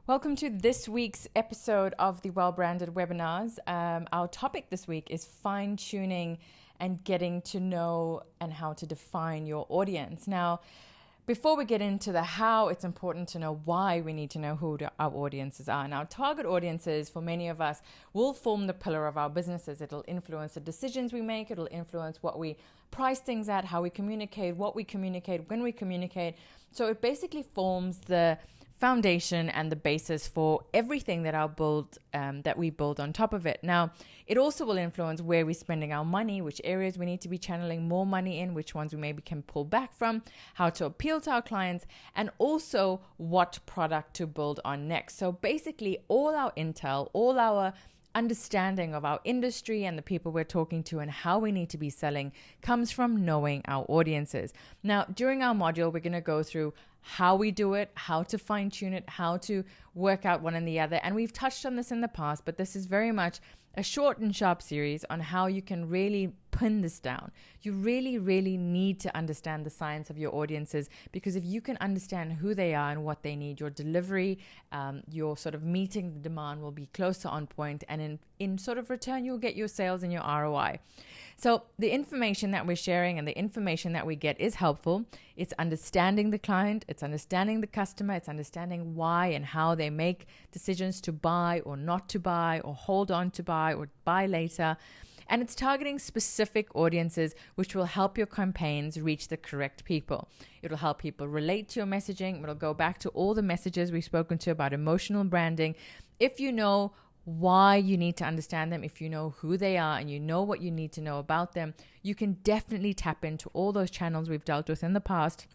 Welcome to this week's episode of the Well-Branded Webinars. Our topic this week is fine-tuning and getting to know and how to define your audience. Now, before we get into the how, it's important to know why we need to know who our audiences are. Now, target audiences, for many of us, will form the pillar of our businesses. It'll influence the decisions we make. It'll influence what we price things at, how we communicate, what we communicate, when we communicate. So it basically forms the foundation and the basis for everything that we build on top of it. Now, it also will influence where we're spending our money, which areas we need to be channeling more money in, which ones we maybe can pull back from, how to appeal to our clients, and also what product to build on next. So basically, all our intel, all our understanding of our industry and the people we're talking to and how we need to be selling comes from knowing our audiences. Now, during our module, we're going to go through how we do it, how to fine tune it, how to work out one and the other. And we've touched on this in the past, but this is very much a short and sharp series on how you can really pin this down. You really, really need to understand the science of your audiences, because if you can understand who they are and what they need, your delivery, your sort of meeting the demand will be closer on point, and in sort of return, you'll get your sales and your ROI. So the information that we're sharing and the information that we get is helpful. It's understanding the client, it's understanding the customer, it's understanding why and how they make decisions to buy or not to buy or hold on to buy or buy later. And it's targeting specific audiences, which will help your campaigns reach the correct people. It'll help people relate to your messaging. It'll go back to all the messages we've spoken to about emotional branding. If you know why you need to understand them, if you know who they are and you know what you need to know about them, you can definitely tap into all those channels we've dealt with in the past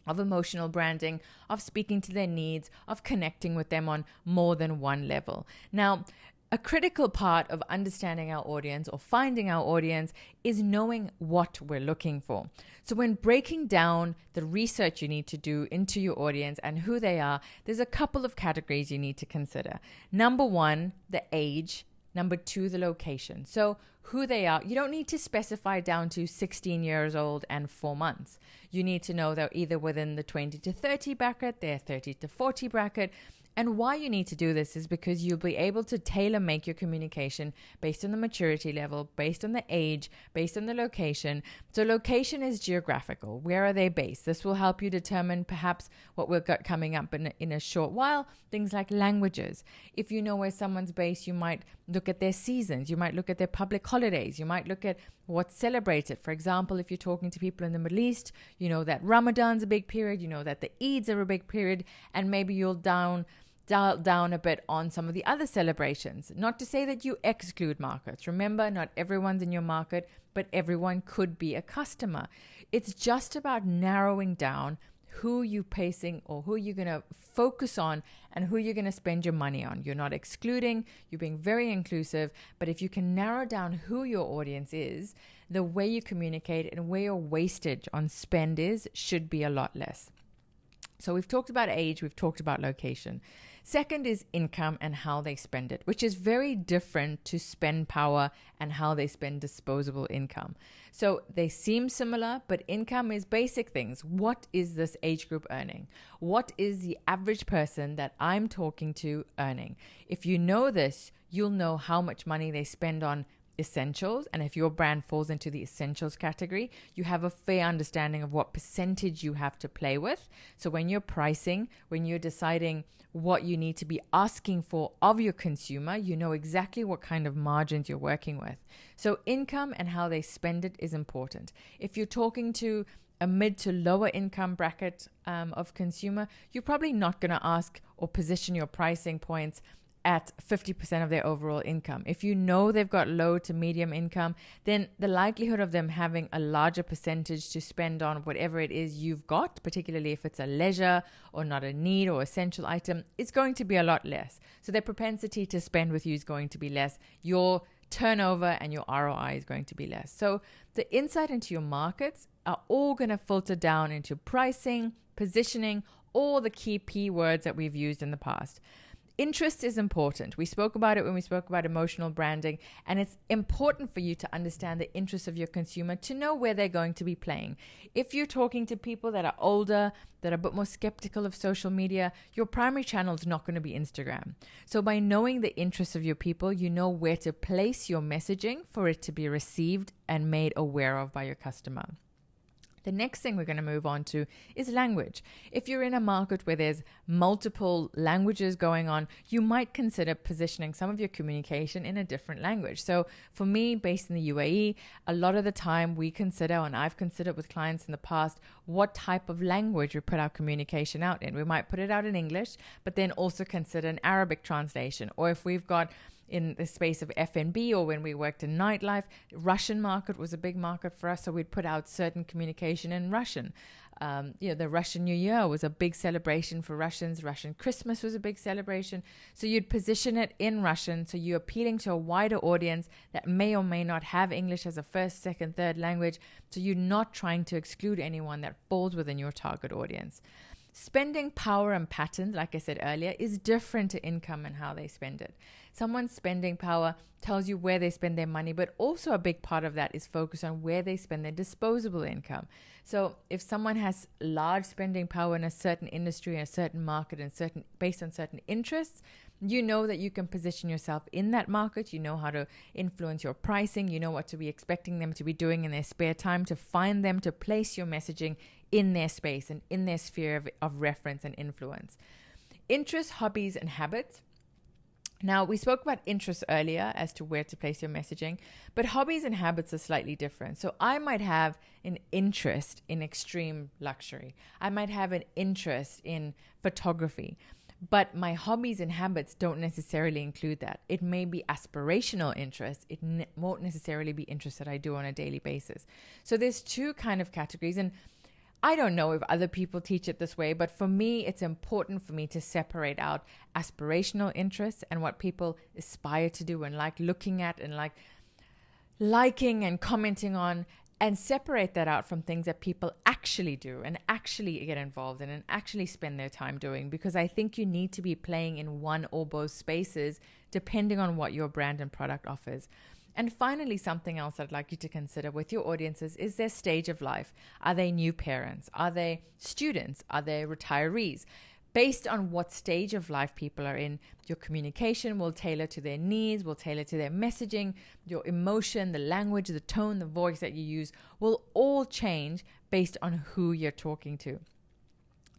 of emotional branding, of speaking to their needs, of connecting with them on more than one level. Now, a critical part of understanding our audience or finding our audience is knowing what we're looking for. So when breaking down the research you need to do into your audience and who they are, there's a couple of categories you need to consider. Number one, the age. Number two, the location. So who they are. You don't need to specify down to 16 years old and 4 months. You need to know they're either within the 20 to 30 bracket, they're 30 to 40 bracket. And why you need to do this is because you'll be able to tailor make your communication based on the maturity level, based on the age, based on the location. So location is geographical. Where are they based? This will help you determine perhaps what we've got coming up in a short while, things like languages. If you know where someone's based, you might look at their seasons. You might look at their public holidays. You might look at what's celebrated. For example, if you're talking to people in the Middle East, you know that Ramadan's a big period, you know that the Eids are a big period, and maybe you'll dial down a bit on some of the other celebrations. Not to say that you exclude markets. Remember, not everyone's in your market, but everyone could be a customer. It's just about narrowing down who you're pacing or who you're going to focus on and who you're going to spend your money on. You're not excluding, you're being very inclusive, but if you can narrow down who your audience is, the way you communicate and where your wastage on spend should be a lot less. So we've talked about age, we've talked about location. Second is income and how they spend it, which is very different to spend power and how they spend disposable income. So they seem similar, but income is basic things. What is this age group earning? What is the average person that I'm talking to earning? If you know this, you'll know how much money they spend on essentials, and if your brand falls into the essentials category, you have a fair understanding of what percentage you have to play with. So when you're pricing, when you're deciding what you need to be asking for of your consumer, you know exactly what kind of margins you're working with. So income and how they spend it is important. If you're talking to a mid to lower income bracket of consumer, you're probably not going to ask or position your pricing points at 50% of their overall income. If you know they've got low to medium income, then the likelihood of them having a larger percentage to spend on whatever it is you've got, particularly if it's a leisure or not a need or essential item, is going to be a lot less. So their propensity to spend with you is going to be less. Your turnover and your ROI is going to be less. So the insight into your markets are all going to filter down into pricing, positioning, all the key P words that we've used in the past. Interest is important. We spoke about it when we spoke about emotional branding, and it's important for you to understand the interests of your consumer to know where they're going to be playing. If you're talking to people that are older, that are a bit more skeptical of social media, your primary channel is not going to be Instagram. So by knowing the interests of your people, you know where to place your messaging for it to be received and made aware of by your customer. The next thing we're going to move on to is language. If you're in a market where there's multiple languages going on, you might consider positioning some of your communication in a different language. So for me, based in the UAE, a lot of the time we consider, and I've considered with clients in the past, what type of language we put our communication out in. We might put it out in English, but then also consider an Arabic translation. Or if we've got in the space of F&B, or when we worked in nightlife, Russian market was a big market for us, so we'd put out certain communication in Russian. The Russian New Year was a big celebration for Russians. Russian Christmas was a big celebration. So you'd position it in Russian, so you're appealing to a wider audience that may or may not have English as a first, second, third language. So you're not trying to exclude anyone that falls within your target audience. Spending power and patterns, like I said earlier, is different to income and how they spend it. Someone's spending power tells you where they spend their money, but also a big part of that is focused on where they spend their disposable income. So if someone has large spending power in a certain industry, in a certain market, and based on certain interests, you know that you can position yourself in that market. You know how to influence your pricing. You know what to be expecting them to be doing in their spare time to find them, to place your messaging in their space and in their sphere of reference and influence. Interests, hobbies, and habits. Now, we spoke about interests earlier as to where to place your messaging, but hobbies and habits are slightly different. So I might have an interest in extreme luxury. I might have an interest in photography, but my hobbies and habits don't necessarily include that. It may be aspirational interest. It won't necessarily be interest that I do on a daily basis. So there's two kind of categories, and I don't know if other people teach it this way, but for me, it's important for me to separate out aspirational interests and what people aspire to do and like looking at and like liking and commenting on, and separate that out from things that people actually do and actually get involved in and actually spend their time doing, because I think you need to be playing in one or both spaces depending on what your brand and product offers. And finally, something else I'd like you to consider with your audiences is their stage of life. Are they new parents? Are they students? Are they retirees? Based on what stage of life people are in, your communication will tailor to their needs, will tailor to their messaging, your emotion, the language, the tone, the voice that you use will all change based on who you're talking to.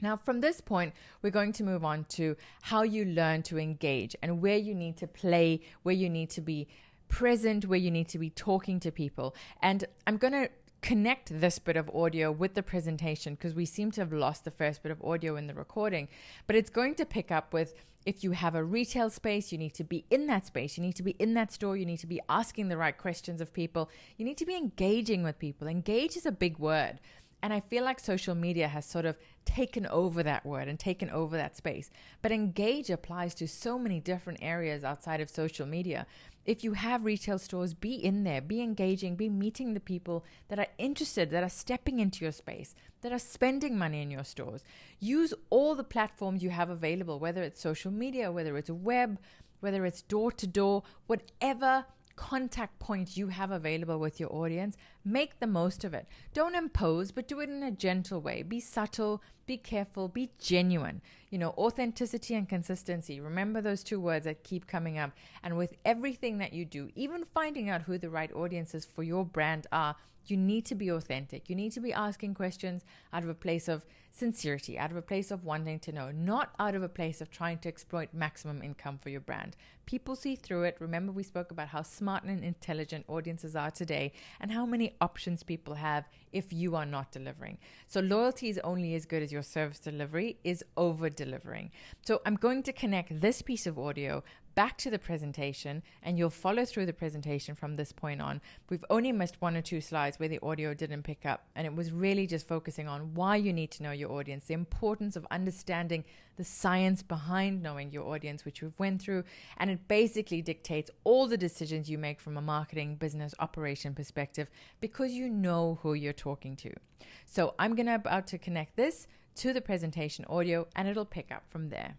Now, from this point, we're going to move on to how you learn to engage and where you need to play, where you need to be present, where you need to be talking to people. And I'm going to connect this bit of audio with the presentation because we seem to have lost the first bit of audio in the recording, but it's going to pick up with, if you have a retail space, you need to be in that space, you need to be in that store, you need to be asking the right questions of people, you need to be engaging with people. Engage is a big word. And I feel like social media has sort of taken over that word and taken over that space. But engage applies to so many different areas outside of social media. If you have retail stores, be in there, be engaging, be meeting the people that are interested, that are stepping into your space, that are spending money in your stores. Use all the platforms you have available, whether it's social media, whether it's web, whether it's door to door, whatever contact point you have available with your audience, make the most of it. Don't impose, but do it in a gentle way. Be subtle, be careful, be genuine. Authenticity and consistency. Remember those two words that keep coming up. And with everything that you do, even finding out who the right audiences for your brand are, you need to be authentic. You need to be asking questions out of a place of sincerity, out of a place of wanting to know, not out of a place of trying to exploit maximum income for your brand. People see through it. Remember, we spoke about how smart and intelligent audiences are today and how many options people have if you are not delivering. So loyalty is only as good as your service delivery is over delivering. So I'm going to connect this piece of audio back to the presentation, and you'll follow through the presentation from this point on. We've only missed one or two slides where the audio didn't pick up, and it was really just focusing on why you need to know your audience, the importance of understanding the science behind knowing your audience, which we've went through, and it basically dictates all the decisions you make from a marketing, business, operation perspective because you know who you're talking to. So I'm about to connect this to the presentation audio, and it'll pick up from there.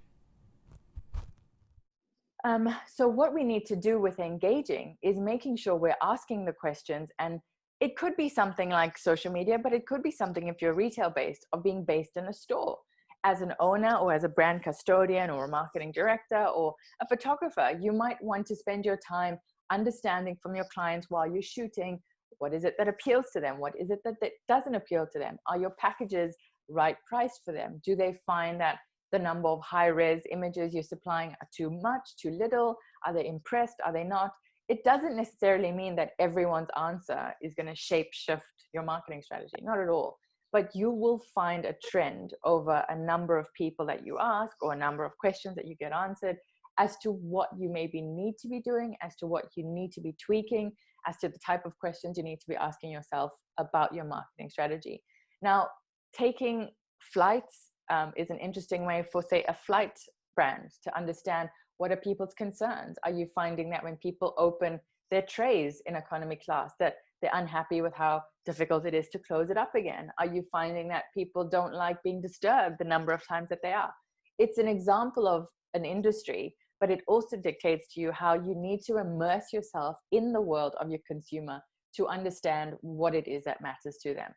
So what we need to do with engaging is making sure we're asking the questions, and it could be something like social media, but it could be something, if you're retail based, of being based in a store. As an owner or as a brand custodian or a marketing director or a photographer, you might want to spend your time understanding from your clients while you're shooting, what is it that appeals to them? What is it that doesn't appeal to them? Are your packages right priced for them? Do they find that the number of high-res images you're supplying are too much, too little? Are they impressed? Are they not? It doesn't necessarily mean that everyone's answer is going to shape shift your marketing strategy. Not at all. But you will find a trend over a number of people that you ask or a number of questions that you get answered as to what you maybe need to be doing, as to what you need to be tweaking, as to the type of questions you need to be asking yourself about your marketing strategy. Now, taking flights is an interesting way for, say, a flight brand to understand what are people's concerns. Are you finding that when people open their trays in economy class that they're unhappy with how difficult it is to close it up again? Are you finding that people don't like being disturbed the number of times that they are? It's an example of an industry, but it also dictates to you how you need to immerse yourself in the world of your consumer to understand what it is that matters to them.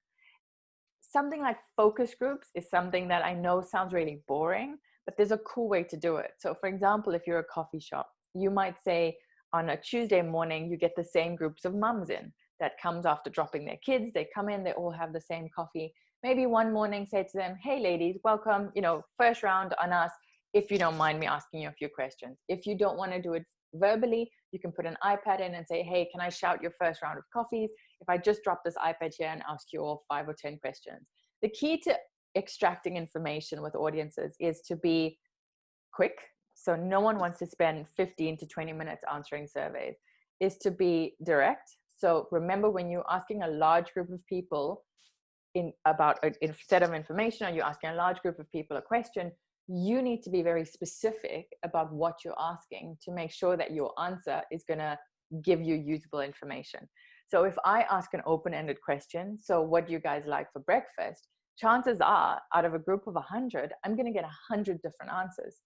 Something like focus groups is something that I know sounds really boring, but there's a cool way to do it. So for example, if you're a coffee shop, you might say on a Tuesday morning, you get the same groups of mums in that comes after dropping their kids. They come in, they all have the same coffee. Maybe one morning say to them, hey ladies, welcome, first round on us. If you don't mind me asking you a few questions. If you don't want to do it verbally, you can put an iPad in and say, hey, can I shout your first round of coffees if I just drop this iPad here and ask you all 5 or 10 questions? The key to extracting information with audiences is to be quick. So no one wants to spend 15 to 20 minutes answering surveys. Is to be direct. So remember, when you're asking a large group of people about a set of information, or you're asking a large group of people a question, you need to be very specific about what you're asking to make sure that your answer is going to give you usable information. So if I ask an open-ended question, so what do you guys like for breakfast? Chances are, out of a group of 100, I'm going to get 100 different answers.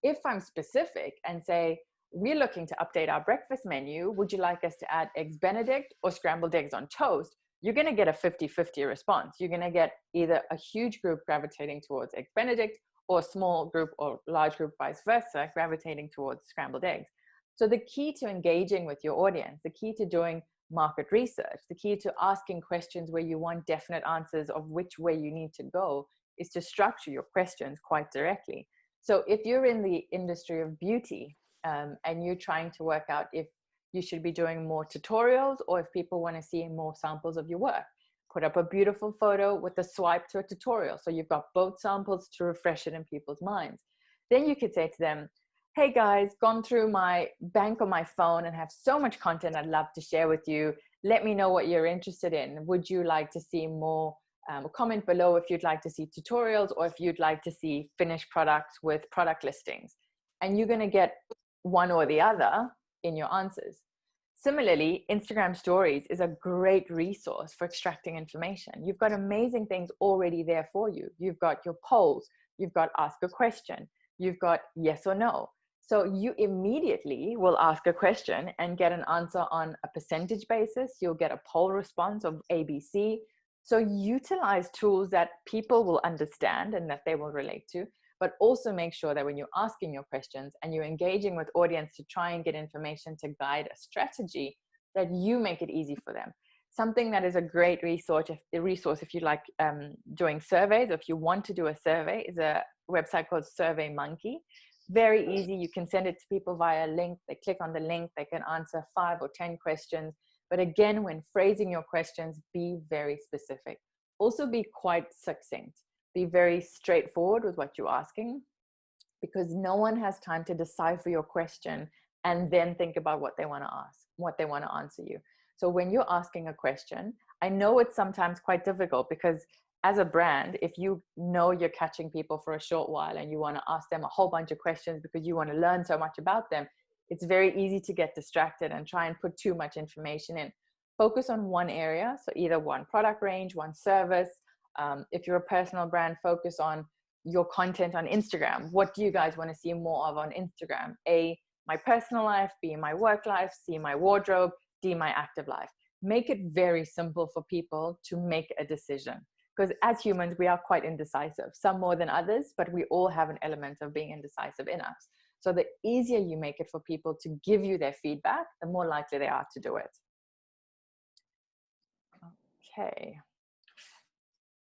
If I'm specific and say, we're looking to update our breakfast menu, would you like us to add eggs Benedict or scrambled eggs on toast? You're going to get a 50-50 response. You're going to get either a huge group gravitating towards eggs Benedict, or a small group or large group vice versa gravitating towards scrambled eggs. So the key to engaging with your audience, the key to doing market research, the key to asking questions where you want definite answers of which way you need to go, is to structure your questions quite directly. So if you're in the industry of beauty and you're trying to work out if you should be doing more tutorials or if people want to see more samples of your work, put up a beautiful photo with a swipe to a tutorial. So you've got both samples to refresh it in people's minds. Then you could say to them, hey guys, gone through my bank on my phone and have so much content I'd love to share with you. Let me know what you're interested in. Would you like to see more? Comment below if you'd like to see tutorials or if you'd like to see finished products with product listings. And you're going to get one or the other in your answers. Similarly, Instagram stories is a great resource for extracting information. You've got amazing things already there for you. You've got your polls, you've got ask a question, you've got yes or no. So you immediately will ask a question and get an answer on a percentage basis. You'll get a poll response of ABC. So utilize tools that people will understand and that they will relate to, but also make sure that when you're asking your questions and you're engaging with audience to try and get information to guide a strategy, that you make it easy for them. Something that is a great resource if you like doing surveys, if you want to do a survey, is a website called SurveyMonkey. Very easy. You can send it to people via a link. They click on the link, they can answer 5 or 10 questions. But again, when phrasing your questions, be very specific. Also be quite succinct. Be very straightforward with what you're asking, because no one has time to decipher your question and then think about what they want to ask, what they want to answer you. So when you're asking a question, I know it's sometimes quite difficult, because as a brand, if you know you're catching people for a short while and you want to ask them a whole bunch of questions because you want to learn so much about them, it's very easy to get distracted and try and put too much information in. Focus on one area. So either one product range, one service. If you're a personal brand, focus on your content on Instagram. What do you guys want to see more of on Instagram? A, my personal life, B, my work life, C, my wardrobe, D, my active life. Make it very simple for people to make a decision. Because as humans, we are quite indecisive, some more than others, but we all have an element of being indecisive in us. So the easier you make it for people to give you their feedback, the more likely they are to do it. Okay.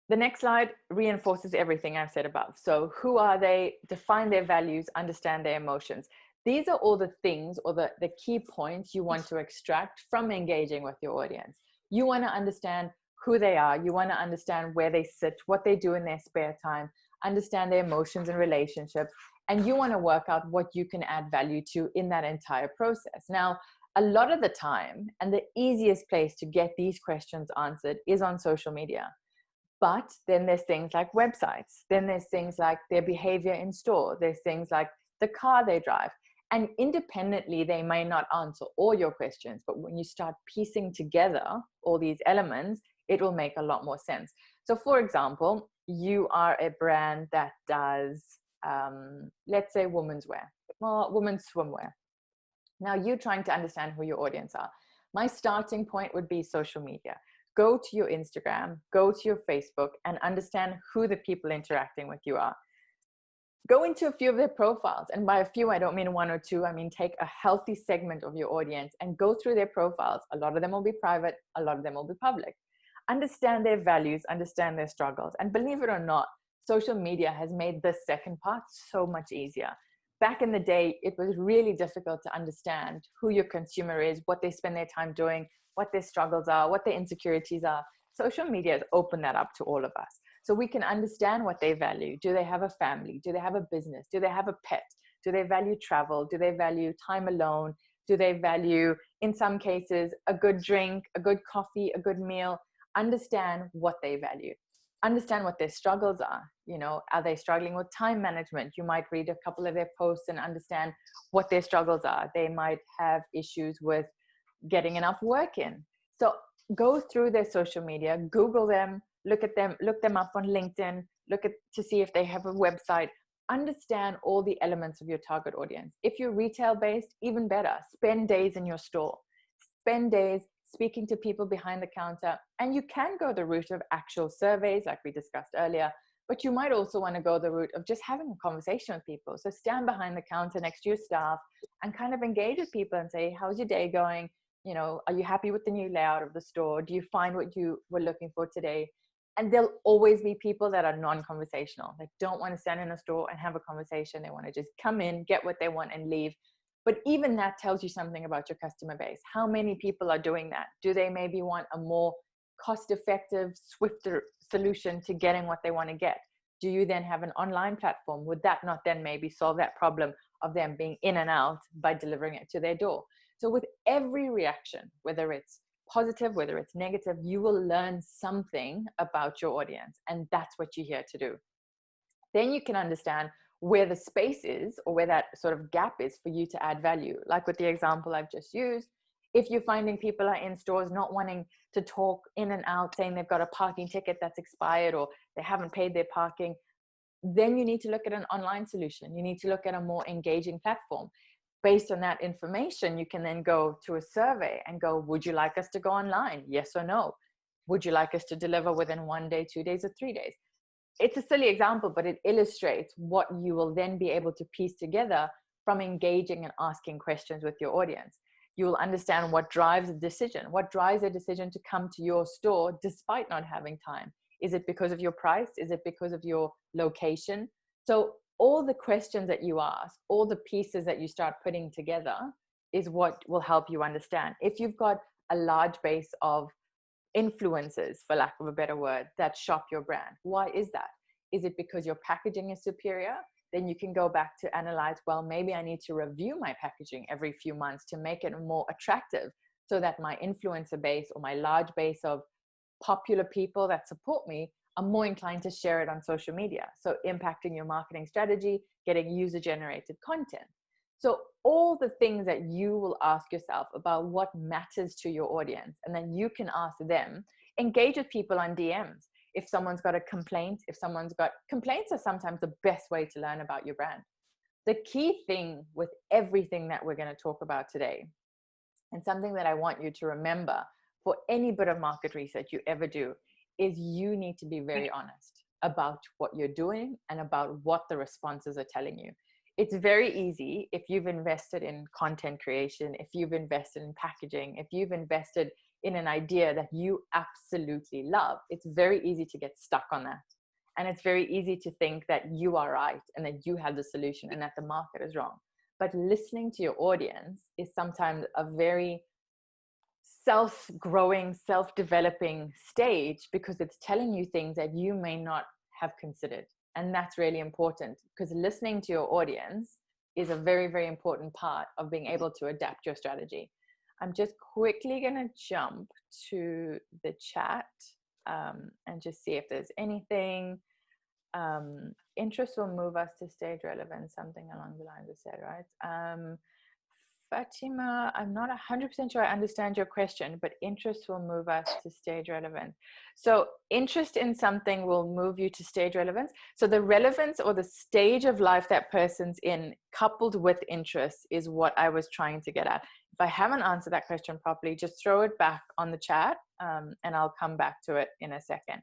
The next slide reinforces everything I've said above. So who are they? Define their values, understand their emotions. These are all the things or the key points you want to extract from engaging with your audience. You want to understand who they are. You want to understand where they sit, what they do in their spare time, understand their emotions and relationships. And you want to work out what you can add value to in that entire process. Now, a lot of the time, and the easiest place to get these questions answered is on social media. But then there's things like websites. Then there's things like their behavior in store. There's things like the car they drive. And independently, they may not answer all your questions. But when you start piecing together all these elements, it will make a lot more sense. So for example, you are a brand that does, let's say, women's wear, well, women's swimwear. Now you're trying to understand who your audience are. My starting point would be social media. Go to your Instagram, go to your Facebook, and understand who the people interacting with you are. Go into a few of their profiles. And by a few, I don't mean one or two. I mean, take a healthy segment of your audience and go through their profiles. A lot of them will be private. A lot of them will be public. Understand their values, understand their struggles. And believe it or not, social media has made this second part so much easier. Back in the day, it was really difficult to understand who your consumer is, what they spend their time doing, what their struggles are, what their insecurities are. Social media has opened that up to all of us. So we can understand what they value. Do they have a family? Do they have a business? Do they have a pet? Do they value travel? Do they value time alone? Do they value, in some cases, a good drink, a good coffee, a good meal? Understand what they value. Understand what their struggles are. You know, are they struggling with time management? You might read a couple of their posts and understand what their struggles are. They might have issues with getting enough work in. So go through their social media, Google them, look them up on LinkedIn, to see if they have a website. Understand all the elements of your target audience. If you're retail based, even better. Spend days in your store. Spend days speaking to people behind the counter. And you can go the route of actual surveys like we discussed earlier, but you might also want to go the route of just having a conversation with people. So stand behind the counter next to your staff and kind of engage with people and say, how's your day going? You know, are you happy with the new layout of the store? Do you find what you were looking for today? And there'll always be people that are non-conversational. They don't want to stand in a store and have a conversation. They want to just come in, get what they want and leave. But even that tells you something about your customer base. How many people are doing that? Do they maybe want a more cost-effective, swifter solution to getting what they want to get? Do you then have an online platform? Would that not then maybe solve that problem of them being in and out by delivering it to their door? So with every reaction, whether it's positive, whether it's negative, you will learn something about your audience. And that's what you're here to do. Then you can understand where the space is or where that sort of gap is for you to add value. Like with the example I've just used, if you're finding people are in stores not wanting to talk in and out, saying they've got a parking ticket that's expired or they haven't paid their parking, then you need to look at an online solution. You need to look at a more engaging platform. Based on that information, you can then go to a survey and go, would you like us to go online? Yes or no? Would you like us to deliver within 1 day, 2 days, or 3 days? It's a silly example, but it illustrates what you will then be able to piece together from engaging and asking questions with your audience. You will understand what drives a decision. What drives a decision to come to your store despite not having time? Is it because of your price? Is it because of your location? So all the questions that you ask, all the pieces that you start putting together is what will help you understand. If you've got a large base of influencers, for lack of a better word, that shop your brand, why is that? Is it because your packaging is superior? Then you can go back to analyze, well, maybe I need to review my packaging every few months to make it more attractive so that my influencer base or my large base of popular people that support me are more inclined to share it on social media. So impacting your marketing strategy, getting user-generated content. So all the things that you will ask yourself about what matters to your audience, and then you can ask them, engage with people on DMs. If someone's got a complaint, if someone's got complaints are sometimes the best way to learn about your brand. The key thing with everything that we're going to talk about today, and something that I want you to remember for any bit of market research you ever do, is you need to be very honest about what you're doing and about what the responses are telling you. It's very easy if you've invested in content creation, if you've invested in packaging, if you've invested in an idea that you absolutely love, it's very easy to get stuck on that. And it's very easy to think that you are right and that you have the solution and that the market is wrong. But listening to your audience is sometimes a very self-growing, self-developing stage, because it's telling you things that you may not have considered. And that's really important, because listening to your audience is a very, very important part of being able to adapt your strategy. I'm just quickly going to jump to the chat and just see if there's anything. Interest will move us to stage relevance, something along the lines of said, right? Fatima, I'm not 100% sure I understand your question, but interest will move us to stage relevance. So interest in something will move you to stage relevance. So the relevance or the stage of life that person's in, coupled with interest, is what I was trying to get at. If I haven't answered that question properly, just throw it back on the chat and I'll come back to it in a second.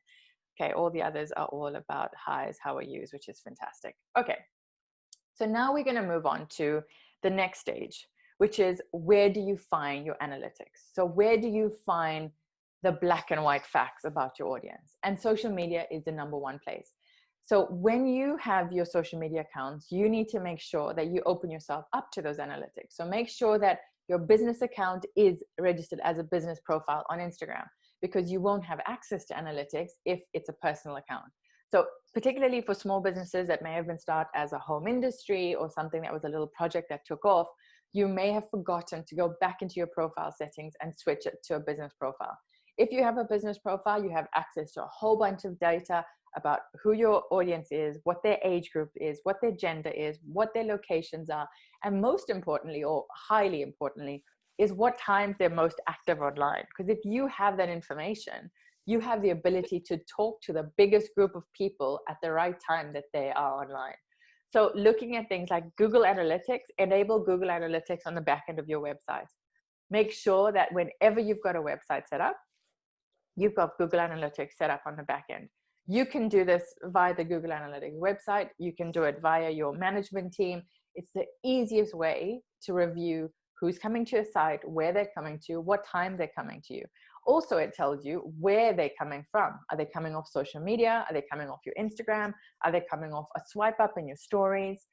Okay, all the others are all about highs, how are yous, which is fantastic. Okay, so now we're going to move on to the next stage, which is, where do you find your analytics? So where do you find the black and white facts about your audience? And social media is the number one place. So when you have your social media accounts, you need to make sure that you open yourself up to those analytics. So make sure that your business account is registered as a business profile on Instagram, because you won't have access to analytics if it's a personal account. So particularly for small businesses that may have been started as a home industry or something that was a little project that took off, you may have forgotten to go back into your profile settings and switch it to a business profile. If you have a business profile, you have access to a whole bunch of data about who your audience is, what their age group is, what their gender is, what their locations are, and most importantly, or highly importantly, is what times they're most active online. Because if you have that information, you have the ability to talk to the biggest group of people at the right time that they are online. So looking at things like Google Analytics, enable Google Analytics on the back end of your website. Make sure that whenever you've got a website set up, you've got Google Analytics set up on the back end. You can do this via the Google Analytics website. You can do it via your management team. It's the easiest way to review who's coming to your site, where they're coming to, what time they're coming to you. Also, it tells you where they're coming from. Are they coming off social media? Are they coming off your Instagram? Are they coming off a swipe up in your stories?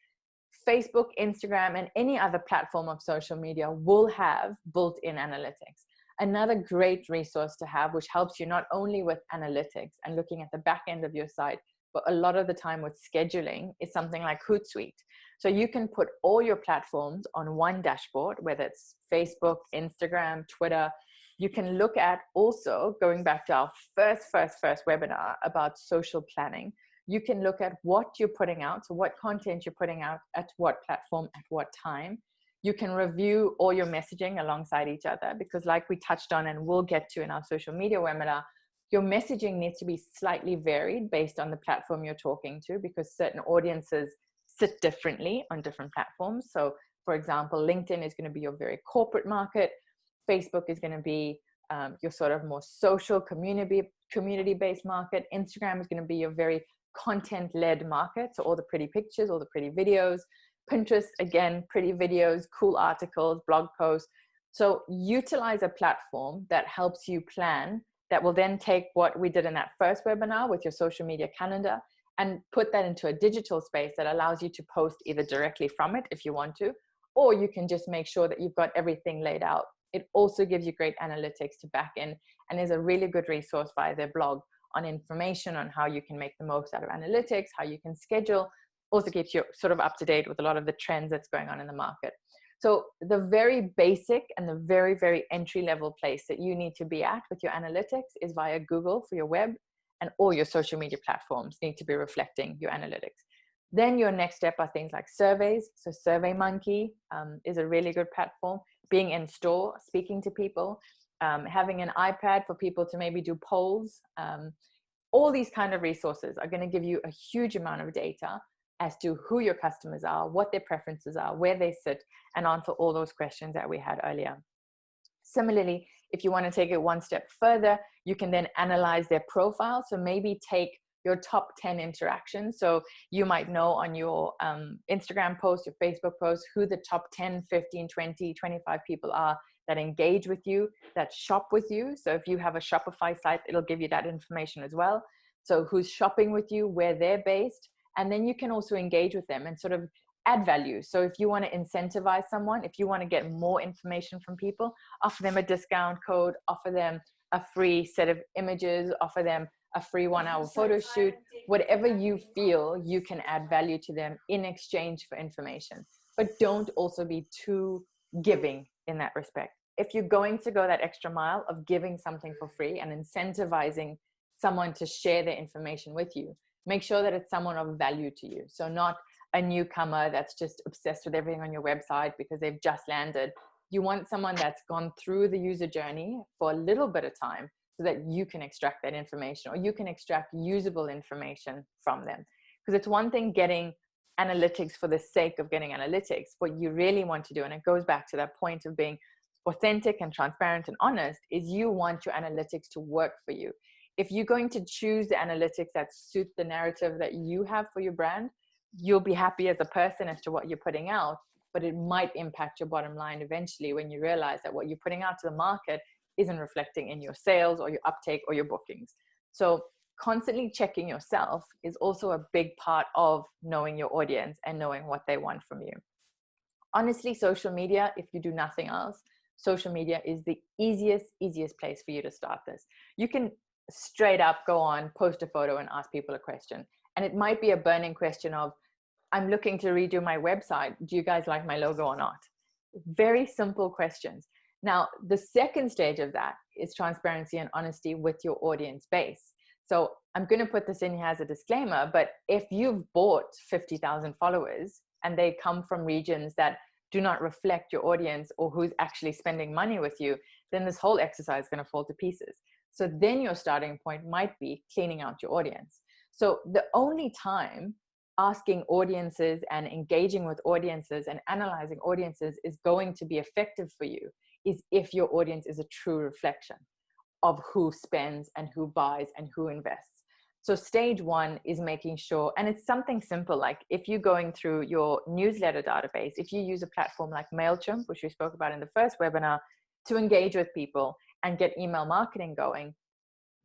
Facebook, Instagram, and any other platform of social media will have built-in analytics. Another great resource to have, which helps you not only with analytics and looking at the back end of your site, but a lot of the time with scheduling, is something like Hootsuite. So you can put all your platforms on one dashboard, whether it's Facebook, Instagram, Twitter. You can look at, also going back to our first webinar about social planning, you can look at what you're putting out, so what content you're putting out at what platform, at what time. You can review all your messaging alongside each other, because like we touched on and we'll get to in our social media webinar, your messaging needs to be slightly varied based on the platform you're talking to, because certain audiences sit differently on different platforms. So for example, LinkedIn is going to be your very corporate market. Facebook is going to be your sort of more social community-based market. Instagram is going to be your very content-led market. So all the pretty pictures, all the pretty videos. Pinterest, again, pretty videos, cool articles, blog posts. So utilize a platform that helps you plan, that will then take what we did in that first webinar with your social media calendar and put that into a digital space that allows you to post either directly from it if you want to, or you can just make sure that you've got everything laid out. It also gives you great analytics to back in, and is a really good resource via their blog on information on how you can make the most out of analytics, how you can schedule. Also keeps you sort of up to date with a lot of the trends that's going on in the market. So the very basic and the very, very entry level place that you need to be at with your analytics is via Google for your web, and all your social media platforms need to be reflecting your analytics. Then your next step are things like surveys. So SurveyMonkey is a really good platform. Being in store, speaking to people, having an iPad for people to maybe do polls. All these kind of resources are going to give you a huge amount of data as to who your customers are, what their preferences are, where they sit, and answer all those questions that we had earlier. Similarly, if you want to take it one step further, you can then analyze their profile. So maybe take your top 10 interactions. So you might know on your Instagram post, your Facebook post, who the top 10, 15, 20, 25 people are that engage with you, that shop with you. So if you have a Shopify site, it'll give you that information as well. So who's shopping with you, where they're based, and then you can also engage with them and sort of add value. So if you want to incentivize someone, if you want to get more information from people, offer them a discount code, offer them a free set of images, offer them a free 1-hour photo shoot, whatever you feel you can add value to them in exchange for information. But don't also be too giving in that respect. If you're going to go that extra mile of giving something for free and incentivizing someone to share their information with you, make sure that it's someone of value to you. So not a newcomer that's just obsessed with everything on your website because they've just landed. You want someone that's gone through the user journey for a little bit of time so that you can extract that information, or you can extract usable information from them. Because it's one thing getting analytics for the sake of getting analytics. What you really want to do, and it goes back to that point of being authentic and transparent and honest, is you want your analytics to work for you. If you're going to choose the analytics that suit the narrative that you have for your brand, you'll be happy as a person as to what you're putting out, but it might impact your bottom line eventually when you realize that what you're putting out to the market isn't reflecting in your sales or your uptake or your bookings. So constantly checking yourself is also a big part of knowing your audience and knowing what they want from you. Honestly, social media, if you do nothing else, social media is the easiest place for you to start this. You can straight up go on, post a photo and ask people a question. And it might be a burning question of, I'm looking to redo my website. Do you guys like my logo or not? Very simple questions. Now, the second stage of that is transparency and honesty with your audience base. So I'm going to put this in here as a disclaimer, but if you've bought 50,000 followers and they come from regions that do not reflect your audience or who's actually spending money with you, then this whole exercise is going to fall to pieces. So then your starting point might be cleaning out your audience. So the only time asking audiences and engaging with audiences and analyzing audiences is going to be effective for you is if your audience is a true reflection of who spends and who buys and who invests. So stage one is making sure, and it's something simple, like if you're going through your newsletter database, if you use a platform like MailChimp, which we spoke about in the first webinar, to engage with people and get email marketing going,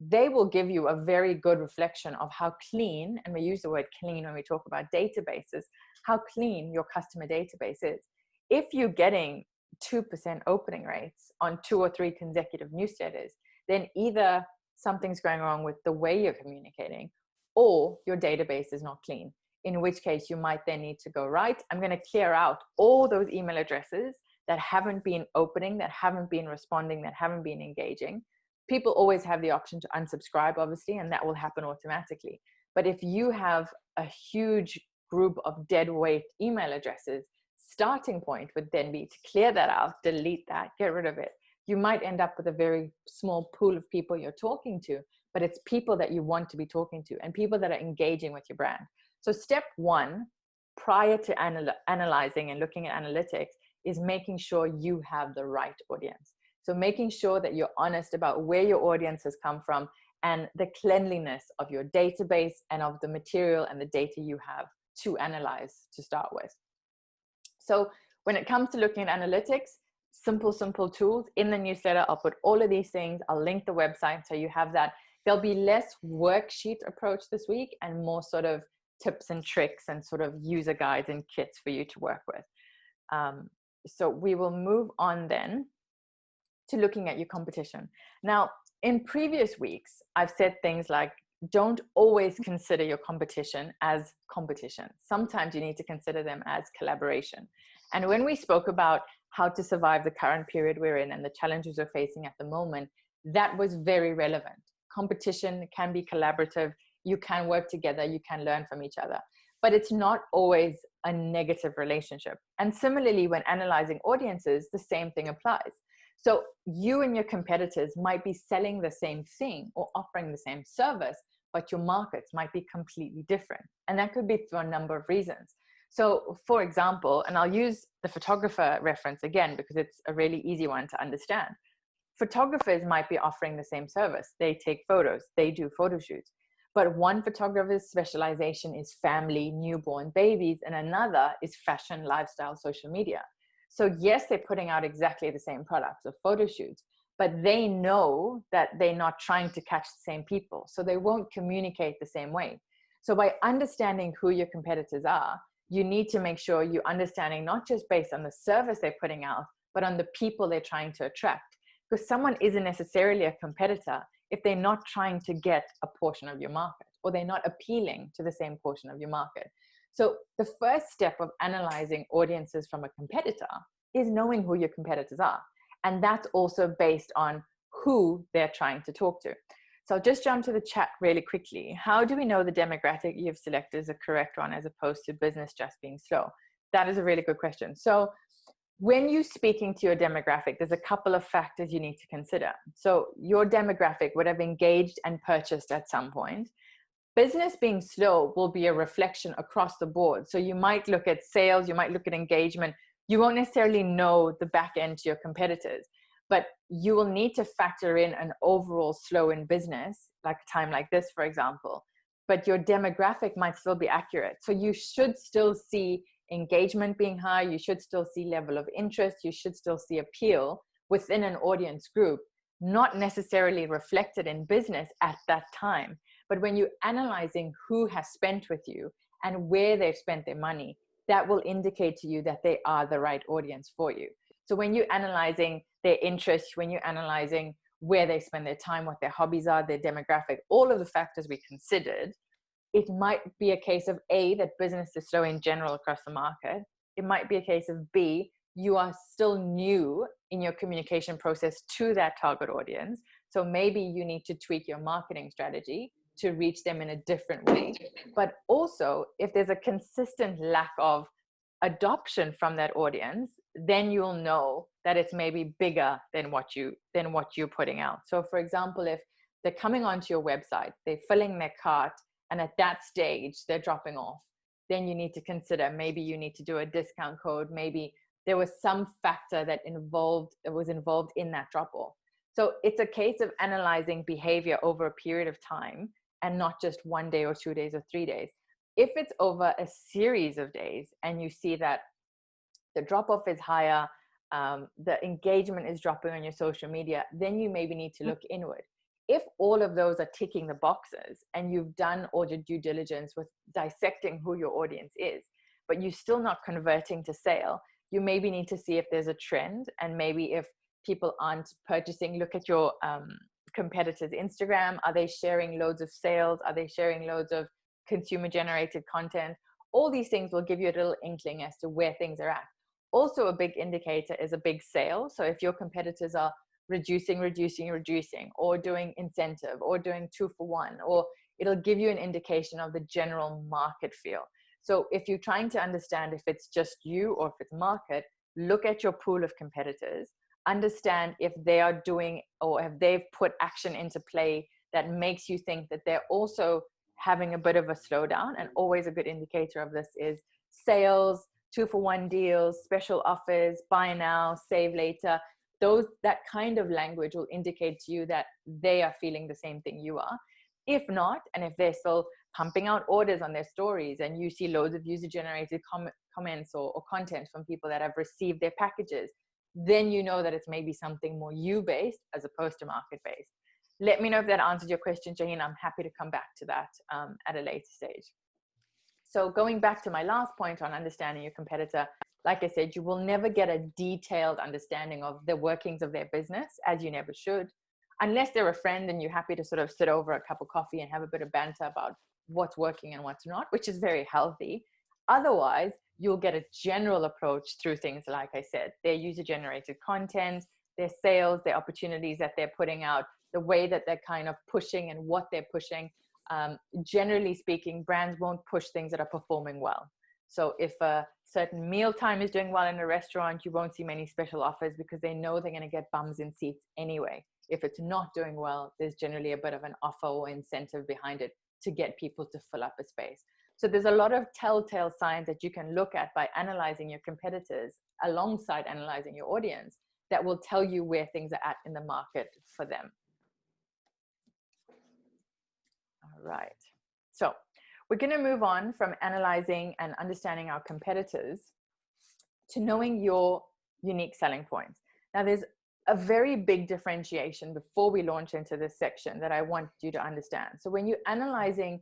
they will give you a very good reflection of how clean, and we use the word clean when we talk about databases, how clean your customer database is. If you're getting 2% opening rates on 2 or 3 consecutive newsletters, then either something's going wrong with the way you're communicating or your database is not clean, in which case you might then need to go, right, I'm going to clear out all those email addresses that haven't been opening, that haven't been responding, that haven't been engaging. People always have the option to unsubscribe, obviously, and that will happen automatically. But if you have a huge group of dead weight email addresses, starting point would then be to clear that out, delete that, get rid of it. You might end up with a very small pool of people you're talking to, but it's people that you want to be talking to and people that are engaging with your brand. So step one, prior to analyzing and looking at analytics, is making sure you have the right audience. So making sure that you're honest about where your audience has come from and the cleanliness of your database and of the material and the data you have to analyze to start with. So when it comes to looking at analytics, simple tools in the newsletter. I'll put all of these things. I'll link the website so you have that. There'll be less worksheet approach this week and more sort of tips and tricks and sort of user guides and kits for you to work with. So we will move on then to looking at your competition. Now, in previous weeks, I've said things like, don't always consider your competition as competition. Sometimes you need to consider them as collaboration. And when we spoke about how to survive the current period we're in and the challenges we're facing at the moment, that was very relevant. Competition can be collaborative. You can work together. You can learn from each other. But it's not always a negative relationship. And similarly, when analyzing audiences, the same thing applies. So you and your competitors might be selling the same thing or offering the same service, but your markets might be completely different. And that could be for a number of reasons. So for example, and I'll use the photographer reference again, because it's a really easy one to understand. Photographers might be offering the same service. They take photos, they do photo shoots. But one photographer's specialization is family, newborn babies, and another is fashion, lifestyle, social media. So yes, they're putting out exactly the same products of photo shoots, but they know that they're not trying to catch the same people. So they won't communicate the same way. So by understanding who your competitors are, you need to make sure you're understanding not just based on the service they're putting out, but on the people they're trying to attract. Because someone isn't necessarily a competitor if they're not trying to get a portion of your market, or they're not appealing to the same portion of your market. So the first step of analyzing audiences from a competitor is knowing who your competitors are. And that's also based on who they're trying to talk to. So I'll just jump to the chat really quickly. How do we know the demographic you've selected is the correct one as opposed to business just being slow? That is a really good question. So when you're speaking to your demographic, there's a couple of factors you need to consider. So your demographic would have engaged and purchased at some point. Business being slow will be a reflection across the board. So you might look at sales, you might look at engagement. You won't necessarily know the back end to your competitors, but you will need to factor in an overall slow in business, like a time like this, for example. But your demographic might still be accurate. So you should still see engagement being high, you should still see level of interest, you should still see appeal within an audience group, not necessarily reflected in business at that time. But when you're analyzing who has spent with you and where they've spent their money, that will indicate to you that they are the right audience for you. So when you're analyzing their interests, when you're analyzing where they spend their time, what their hobbies are, their demographic, all of the factors we considered, it might be a case of A, that business is slow in general across the market. It might be a case of B, you are still new in your communication process to that target audience. So maybe you need to tweak your marketing strategy to reach them in a different way. But also, if there's a consistent lack of adoption from that audience, then you'll know that it's maybe bigger than what you're putting out. So for example, if they're coming onto your website, they're filling their cart, and at that stage they're dropping off, then you need to consider maybe you need to do a discount code. Maybe there was some factor that was involved in that drop off. So it's a case of analyzing behavior over a period of time and not just 1 day or 2 days or 3 days. If it's over a series of days and you see that the drop off is higher, the engagement is dropping on your social media, then you maybe need to look inward. If all of those are ticking the boxes and you've done all your due diligence with dissecting who your audience is, but you're still not converting to sale, you maybe need to see if there's a trend, and maybe if people aren't purchasing, look at your competitors' Instagram. Are they sharing loads of sales? Are they sharing loads of consumer generated content? All these things will give you a little inkling as to where things are at. Also, a big indicator is a big sale. So if your competitors are reducing, or doing incentive, or doing 2-for-1, or it'll give you an indication of the general market feel. So if you're trying to understand if it's just you or if it's market, look at your pool of competitors, understand if they are doing, or if they've put action into play that makes you think that they're also having a bit of a slowdown. And always a good indicator of this is sales, 2-for-1 deals, special offers, buy now, save later. That kind of language will indicate to you that they are feeling the same thing you are. If not, and if they're still pumping out orders on their stories and you see loads of user generated comments or content from people that have received their packages, then you know that it's maybe something more you based as opposed to market based. Let me know if that answers your question, Shaheen. I'm happy to come back to that at a later stage. So going back to my last point on understanding your competitor, like I said, you will never get a detailed understanding of the workings of their business, as you never should, unless they're a friend and you're happy to sort of sit over a cup of coffee and have a bit of banter about what's working and what's not, which is very healthy. Otherwise, you'll get a general approach through things like I said, their user-generated content, their sales, their opportunities that they're putting out, the way that they're kind of pushing and what they're pushing. Generally speaking, brands won't push things that are performing well. So if a certain meal time is doing well in a restaurant, you won't see many special offers because they know they're going to get bums in seats anyway. If it's not doing well, there's generally a bit of an offer or incentive behind it to get people to fill up a space. So there's a lot of telltale signs that you can look at by analyzing your competitors alongside analyzing your audience that will tell you where things are at in the market for them. All right. So we're going to move on from analyzing and understanding our competitors to knowing your unique selling points. Now, there's a very big differentiation before we launch into this section that I want you to understand. So when you're analyzing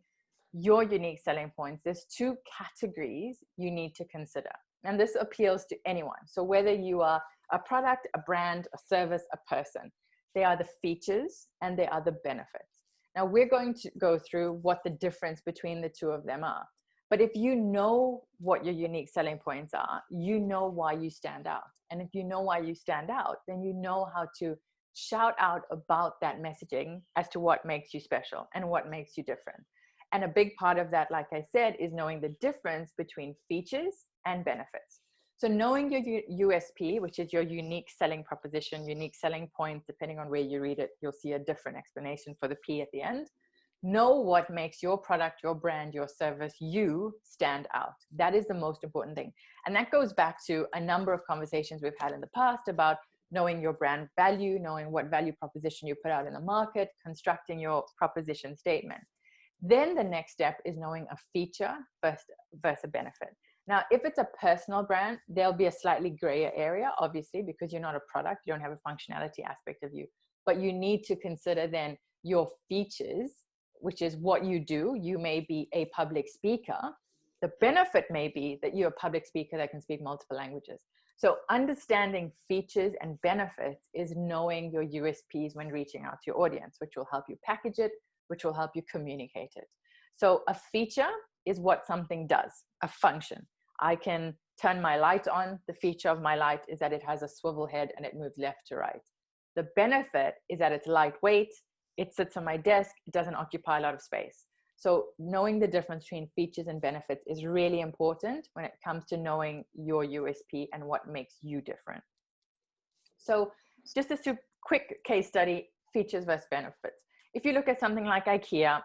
your unique selling points, there's two categories you need to consider. And this appeals to anyone. So whether you are a product, a brand, a service, a person, they are the features and they are the benefits. Now we're going to go through what the difference between the two of them are. But if you know what your unique selling points are, you know why you stand out. And if you know why you stand out, then you know how to shout out about that messaging as to what makes you special and what makes you different. And a big part of that, like I said, is knowing the difference between features and benefits. So knowing your USP, which is your unique selling proposition, unique selling point, depending on where you read it, you'll see a different explanation for the P at the end. Know what makes your product, your brand, your service, you stand out. That is the most important thing. And that goes back to a number of conversations we've had in the past about knowing your brand value, knowing what value proposition you put out in the market, constructing your proposition statement. Then the next step is knowing a feature versus a benefit. Now, if it's a personal brand, there'll be a slightly grayer area, obviously, because you're not a product, you don't have a functionality aspect of you. But you need to consider then your features, which is what you do. You may be a public speaker. The benefit may be that you're a public speaker that can speak multiple languages. So understanding features and benefits is knowing your USPs when reaching out to your audience, which will help you package it, which will help you communicate it. So a feature is what something does, a function. I can turn my light on. The feature of my light is that it has a swivel head and it moves left to right. The benefit is that it's lightweight, it sits on my desk, it doesn't occupy a lot of space. So knowing the difference between features and benefits is really important when it comes to knowing your USP and what makes you different. So just a super quick case study, features versus benefits. If you look at something like IKEA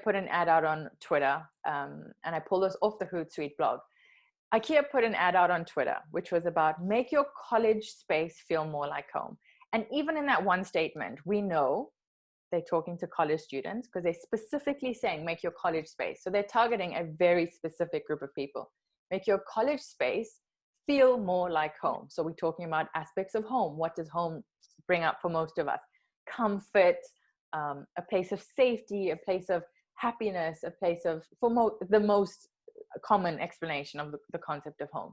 put an ad out on Twitter, and I pulled this off the Hootsuite blog. IKEA put an ad out on Twitter, which was about make your college space feel more like home. And even in that one statement, we know they're talking to college students because they're specifically saying make your college space. So they're targeting a very specific group of people. Make your college space feel more like home. So we're talking about aspects of home. What does home bring up for most of us? Comfort, a place of safety, a place of happiness, a place of, the most common explanation of the concept of home.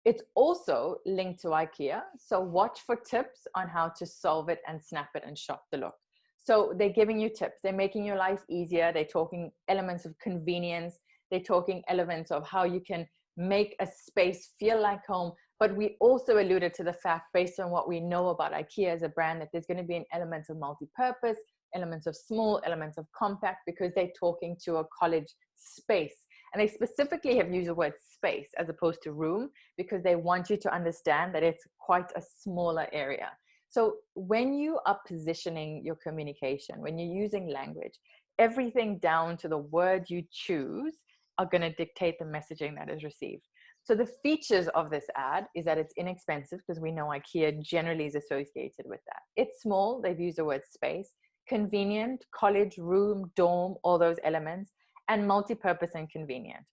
It's also linked to IKEA. So watch for tips on how to solve it and snap it and shop the look. So they're giving you tips. They're making your life easier. They're talking elements of convenience. They're talking elements of how you can make a space feel like home. But we also alluded to the fact, based on what we know about IKEA as a brand, that there's going to be an element of multi-purpose, elements of small, elements of compact, because they're talking to a college space. And they specifically have used the word space as opposed to room, because they want you to understand that it's quite a smaller area. So when you are positioning your communication, when you're using language, everything down to the word you choose are going to dictate the messaging that is received. So the features of this ad is that it's inexpensive, because we know IKEA generally is associated with that. It's small. They've used the word space. Convenient, college, room, dorm, all those elements, and multi-purpose and convenient.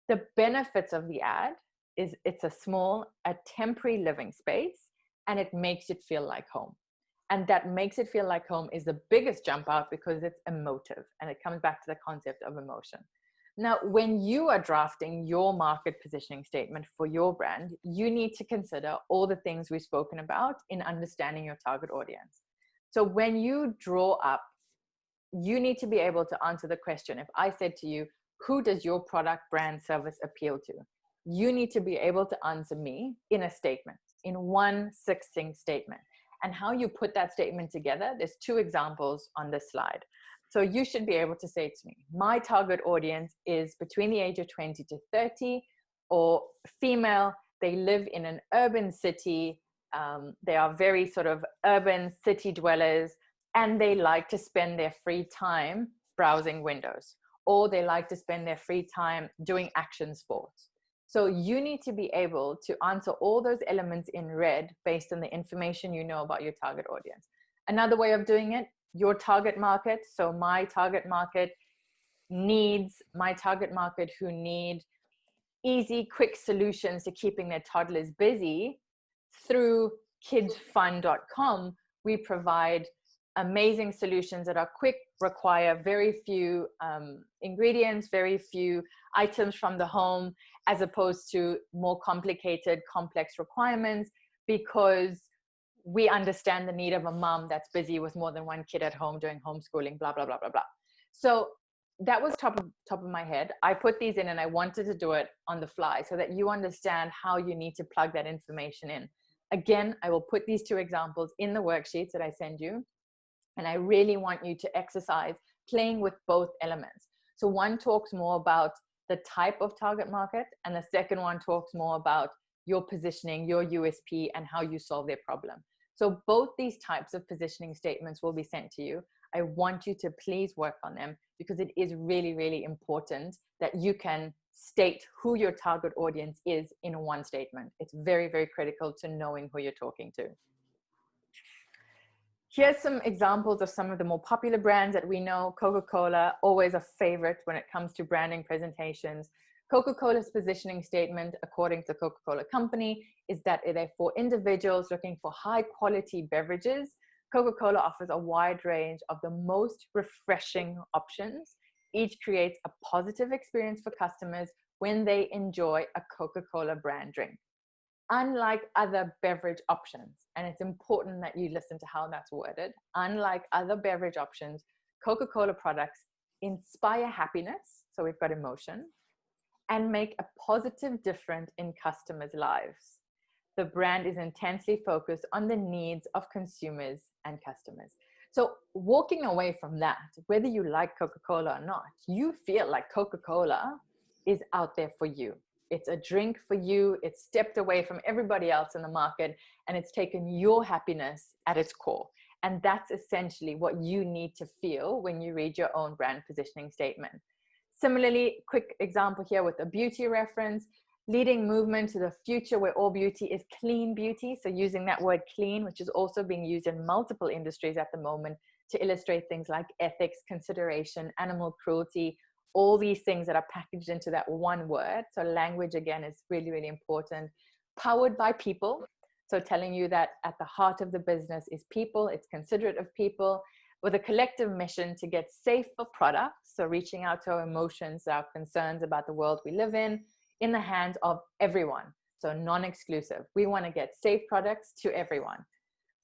The benefits of the ad is it's a small, a temporary living space, and it makes it feel like home. And that makes it feel like home is the biggest jump out, because it's emotive, and it comes back to the concept of emotion. Now, when you are drafting your market positioning statement for your brand, you need to consider all the things we've spoken about in understanding your target audience. So when you draw up, you need to be able to answer the question. If I said to you, who does your product, brand, service appeal to? You need to be able to answer me in a statement, in one succinct statement. And how you put that statement together, there's two examples on this slide. So you should be able to say to me, my target audience is between the age of 20 to 30, or female. They live in an urban city. They are very sort of urban city dwellers, and they like to spend their free time browsing windows, or they like to spend their free time doing action sports. So you need to be able to answer all those elements in red based on the information you know about your target audience. Another way of doing it, your target market. So my target market who need easy, quick solutions to keeping their toddlers busy. Through kidsfun.com, we provide amazing solutions that are quick, require very few ingredients, very few items from the home, as opposed to more complicated, complex requirements, because we understand the need of a mom that's busy with more than one kid at home doing homeschooling, blah, blah, blah, blah, blah. So that was top of my head. I put these in and I wanted to do it on the fly so that you understand how you need to plug that information in. Again, I will put these two examples in the worksheets that I send you. And I really want you to exercise playing with both elements. So one talks more about the type of target market, and the second one talks more about your positioning, your USP, and how you solve their problem. So both these types of positioning statements will be sent to you. I want you to please work on them, because it is really, really important that you can state who your target audience is in one statement. It's very, very critical to knowing who you're talking to. Here's some examples of some of the more popular brands that we know. Coca-Cola, always a favorite when it comes to branding presentations. Coca-Cola's positioning statement, according to the Coca-Cola Company, is that they're for individuals looking for high quality beverages. Coca-Cola offers a wide range of the most refreshing options. Each creates a positive experience for customers when they enjoy a Coca-Cola brand drink. Unlike other beverage options, and it's important that you listen to how that's worded, unlike other beverage options, Coca-Cola products inspire happiness, so we've got emotion, and make a positive difference in customers' lives. The brand is intensely focused on the needs of consumers and customers. So walking away from that, whether you like Coca-Cola or not, you feel like Coca-Cola is out there for you. It's a drink for you. It's stepped away from everybody else in the market, and it's taken your happiness at its core. And that's essentially what you need to feel when you read your own brand positioning statement. Similarly, quick example here with a beauty reference, leading movement to the future where all beauty is clean beauty. So using that word clean, which is also being used in multiple industries at the moment to illustrate things like ethics, consideration, animal cruelty, all these things that are packaged into that one word. So language, again, is really, really important. Powered by people. So telling you that at the heart of the business is people. It's considerate of people, with a collective mission to get safer products. So reaching out to our emotions, our concerns about the world we live in the hands of everyone. So non-exclusive. We want to get safe products to everyone.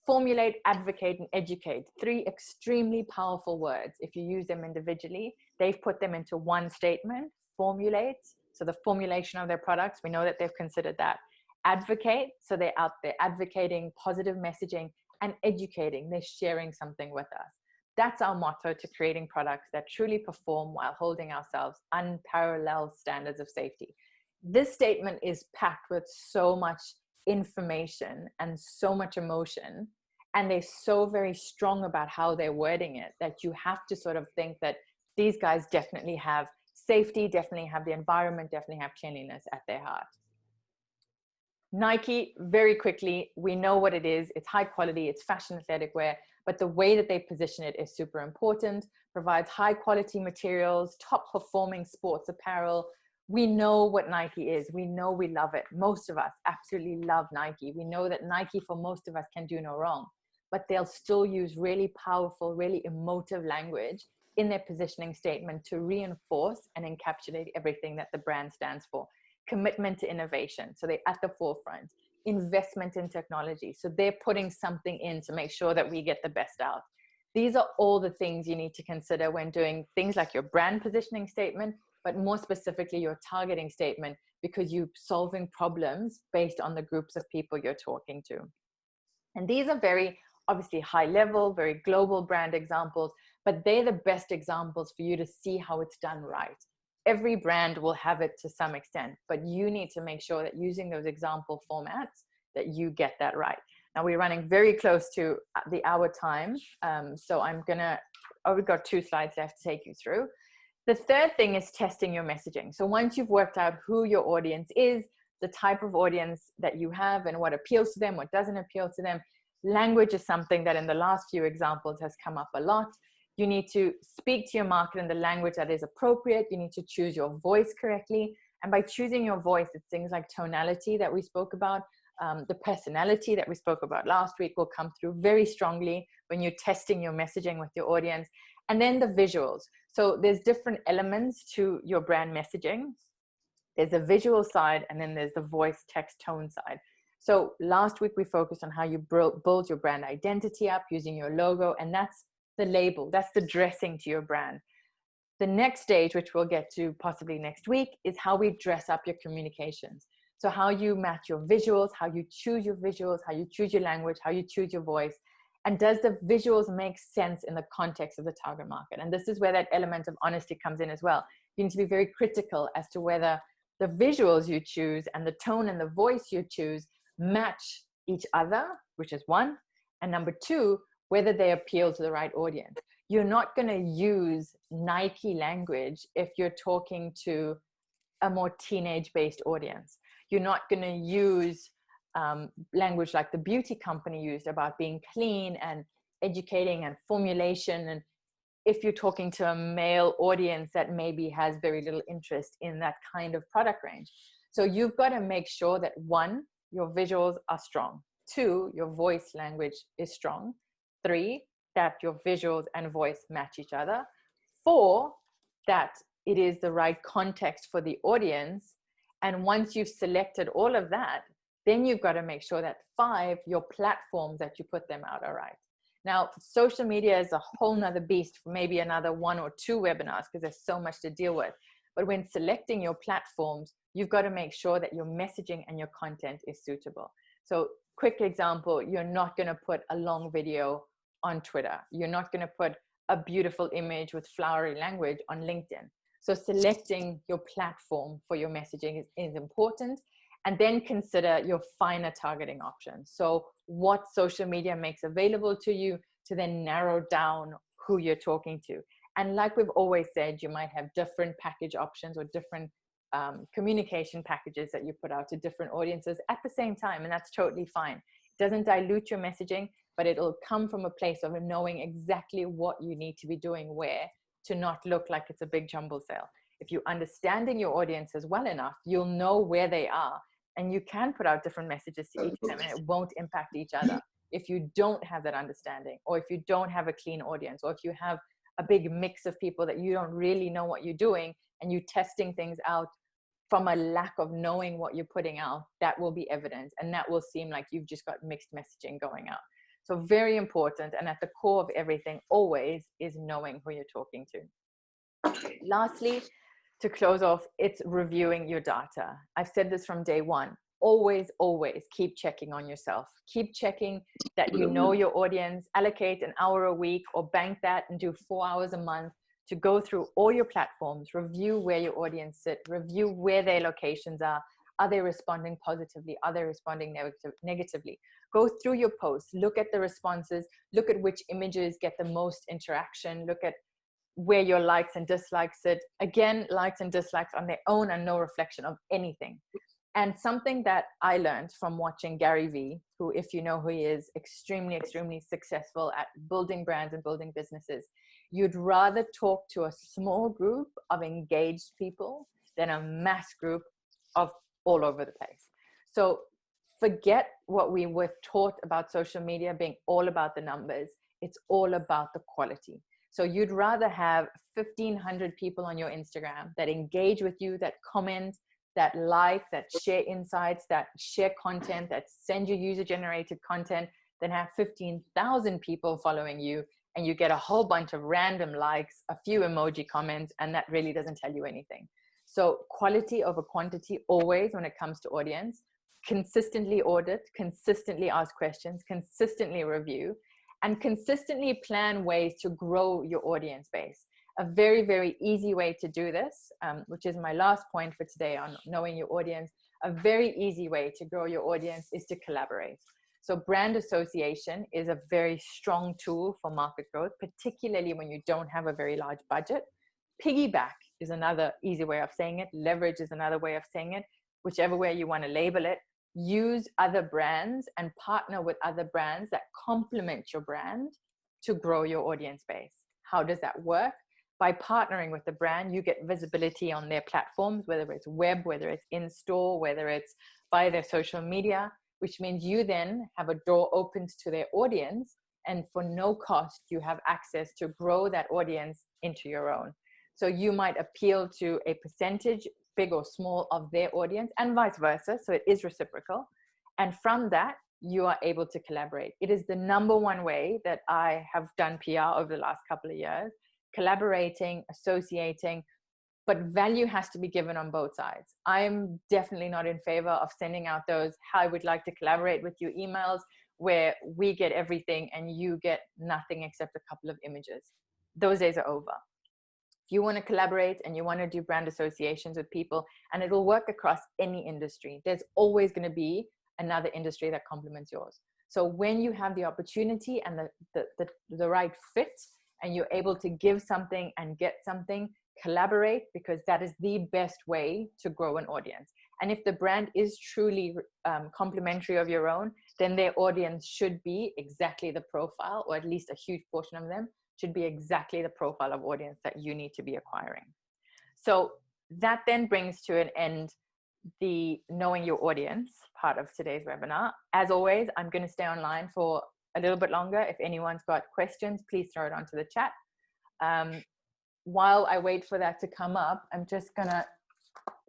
Formulate, advocate, and educate. 3 extremely powerful words. If you use them individually, they've put them into one statement. Formulate, so the formulation of their products, we know that they've considered that. Advocate, so they're out there advocating positive messaging, and educating, they're sharing something with us. That's our motto to creating products that truly perform while holding ourselves unparalleled standards of safety. This statement is packed with so much information and so much emotion, and they're so very strong about how they're wording it that you have to sort of think that these guys definitely have safety, definitely have the environment, definitely have cleanliness at their heart. Nike, very quickly, we know what it is. It's high quality, it's fashion athletic wear, but the way that they position it is super important. Provides high quality materials, top performing sports apparel. We know what Nike is. We know we love it. Most of us absolutely love Nike. We know that Nike for most of us can do no wrong, but they'll still use really powerful, really emotive language in their positioning statement to reinforce and encapsulate everything that the brand stands for. Commitment to innovation, so they're at the forefront. Investment in technology, so they're putting something in to make sure that we get the best out. These are all the things you need to consider when doing things like your brand positioning statement, but more specifically your targeting statement, because you're solving problems based on the groups of people you're talking to. And these are very obviously high level, very global brand examples, but they're the best examples for you to see how it's done right. Every brand will have it to some extent, but you need to make sure that using those example formats that you get that right. Now we're running very close to the hour time. So we've got 2 slides left to take you through. The third thing is testing your messaging. So once you've worked out who your audience is, the type of audience that you have and what appeals to them, what doesn't appeal to them, language is something that in the last few examples has come up a lot. You need to speak to your market in the language that is appropriate. You need to choose your voice correctly. And by choosing your voice, it's things like tonality that we spoke about. The personality that we spoke about last week will come through very strongly when you're testing your messaging with your audience. And then the visuals. So there's different elements to your brand messaging. There's the visual side, and then there's the voice, text, tone side. So last week we focused on how you build your brand identity up using your logo, and that's the label, that's the dressing to your brand. The next stage, which we'll get to possibly next week, is how we dress up your communications. So how you match your visuals, how you choose your visuals, how you choose your language, how you choose your voice. And does the visuals make sense in the context of the target market? And this is where that element of honesty comes in as well. You need to be very critical as to whether the visuals you choose and the tone and the voice you choose match each other, which is one. And number two, whether they appeal to the right audience. You're not going to use Nike language if you're talking to a more teenage-based audience. You're not going to use language like the beauty company used about being clean and educating and formulation, and if you're talking to a male audience that maybe has very little interest in that kind of product range. So you've got to make sure that 1, your visuals are strong. 2, your voice language is strong. 3, that your visuals and voice match each other. 4, that it is the right context for the audience. And once you've selected all of that, then you've got to make sure that 5, your platforms that you put them out are right. Now, social media is a whole nother beast for maybe another 1 or 2 webinars because there's so much to deal with. But when selecting your platforms, you've got to make sure that your messaging and your content is suitable. So quick example, you're not going to put a long video on Twitter. You're not going to put a beautiful image with flowery language on LinkedIn. So selecting your platform for your messaging is important. And then consider your finer targeting options. So what social media makes available to you to then narrow down who you're talking to. And like we've always said, you might have different package options or different communication packages that you put out to different audiences at the same time. And that's totally fine. It doesn't dilute your messaging, but it'll come from a place of knowing exactly what you need to be doing where to not look like it's a big jumble sale. If you're understanding your audiences well enough, you'll know where they are. And you can put out different messages to each of them and it won't impact each other. If you don't have that understanding, or if you don't have a clean audience, or if you have a big mix of people that you don't really know what you're doing and you're testing things out from a lack of knowing what you're putting out, that will be evident. And that will seem like you've just got mixed messaging going out. So very important. And at the core of everything always is knowing who you're talking to. Lastly, to close off, it's reviewing your data. I've said this from day one. Always, always keep checking on yourself. Keep checking that you know your audience. Allocate an hour a week or bank that and do 4 hours a month to go through all your platforms, review where your audience sit, review where their locations are. Are they responding positively? Are they responding negatively? Go through your posts, look at the responses, look at which images get the most interaction, look at where your likes and dislikes sit. Again, likes and dislikes on their own are no reflection of anything. And something that I learned from watching Gary Vee, who, if you know who he is, extremely, extremely successful at building brands and building businesses. You'd rather talk to a small group of engaged people than a mass group of all over the place. So forget what we were taught about social media being all about the numbers. It's all about the quality. So you'd rather have 1,500 people on your Instagram that engage with you, that comment, that like, that share insights, that share content, that send you user-generated content, than have 15,000 people following you and you get a whole bunch of random likes, a few emoji comments, and that really doesn't tell you anything. So quality over quantity always when it comes to audience. Consistently audit, consistently ask questions, consistently review, and consistently plan ways to grow your audience base. A very, very easy way to do this, which is my last point for today on knowing your audience, a very easy way to grow your audience is to collaborate. So brand association is a very strong tool for market growth, particularly when you don't have a very large budget. Piggyback is another easy way of saying it. Leverage is another way of saying it. Whichever way you want to label it. Use other brands and partner with other brands that complement your brand to grow your audience base. How does that work? By partnering with the brand, you get visibility on their platforms, whether it's web, whether it's in-store, whether it's via their social media, which means you then have a door opened to their audience, and for no cost, you have access to grow that audience into your own. So you might appeal to a percentage, big or small, of their audience, and vice versa. So it is reciprocal. And from that, you are able to collaborate. It is the number one way that I have done PR over the last couple of years, collaborating, associating, but value has to be given on both sides. I'm definitely not in favor of sending out those, I would like to collaborate with you emails where we get everything and you get nothing except a couple of images. Those days are over. If you want to collaborate and you want to do brand associations with people, and it'll work across any industry, there's always going to be another industry that complements yours. So when you have the opportunity and the right fit, and you're able to give something and get something, collaborate, because that is the best way to grow an audience. And if the brand is truly complementary of your own, then their audience should be exactly the profile, or at least a huge portion of them should be exactly the profile of audience that you need to be acquiring. So that then brings to an end the knowing your audience part of today's webinar. As always, I'm going to stay online for a little bit longer. If anyone's got questions, please throw it onto the chat. While I wait for that to come up, I'm just going to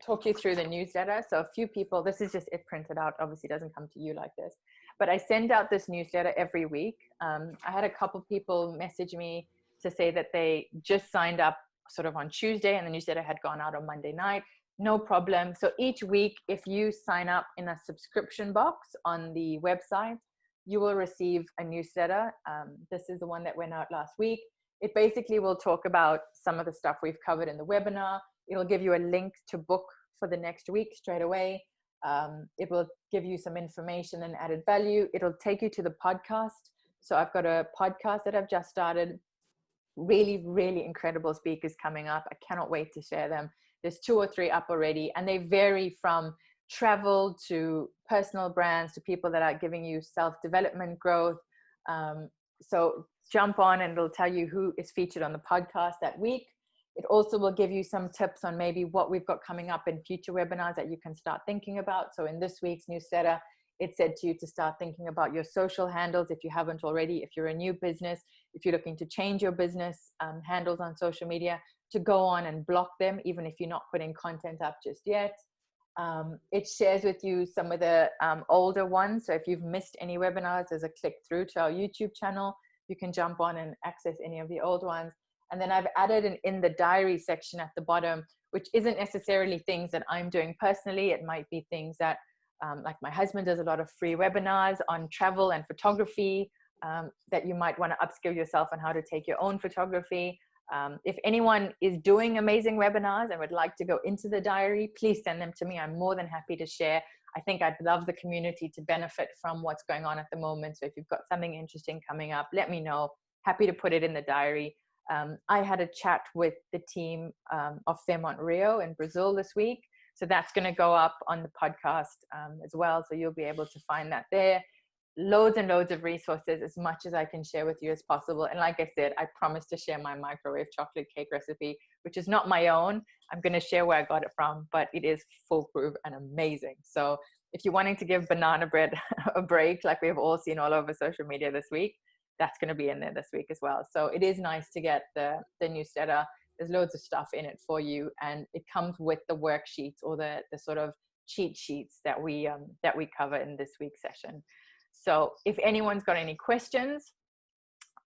talk you through the newsletter. So a few people, this is just it printed out, obviously doesn't come to you like this, but I send out this newsletter every week. I had a couple people message me to say that they just signed up sort of on Tuesday and the newsletter had gone out on Monday night. No problem. So each week, if you sign up in a subscription box on the website, you will receive a newsletter. This is the one that went out last week. It basically will talk about some of the stuff we've covered in the webinar. It'll give you a link to book for the next week straight away. It will give you some information and added value. It'll take you to the podcast. So I've got a podcast that I've just started. Really, really incredible speakers coming up. I cannot wait to share them. There's 2 or 3 up already, and they vary from travel to personal brands to people that are giving you self-development growth. So jump on and it'll tell you who is featured on the podcast that week. It also will give you some tips on maybe what we've got coming up in future webinars that you can start thinking about. So in this week's newsletter, it said to you to start thinking about your social handles if you haven't already. If you're a new business, if you're looking to change your business handles on social media, to go on and block them, even if you're not putting content up just yet. It shares with you some of the older ones. So if you've missed any webinars, there's a click through to our YouTube channel. You can jump on and access any of the old ones. And then I've added an in the diary section at the bottom, which isn't necessarily things that I'm doing personally. It might be things that, like my husband does a lot of free webinars on travel and photography, that you might want to upskill yourself on how to take your own photography. If anyone is doing amazing webinars and would like to go into the diary, please send them to me. I'm more than happy to share. I think I'd love the community to benefit from what's going on at the moment. So if you've got something interesting coming up, let me know. Happy to put it in the diary. I had a chat with the team of Fairmont Rio in Brazil this week. So that's going to go up on the podcast as well. So you'll be able to find that there. Loads and loads of resources, as much as I can share with you as possible. And like I said, I promise to share my microwave chocolate cake recipe, which is not my own. I'm going to share where I got it from, but it is foolproof and amazing. So if you're wanting to give banana bread a break, like we've all seen all over social media this week, that's going to be in there this week as well. So it is nice to get the newsletter. There's loads of stuff in it for you, and it comes with the worksheets or the sort of cheat sheets that we cover in this week's session. So if anyone's got any questions,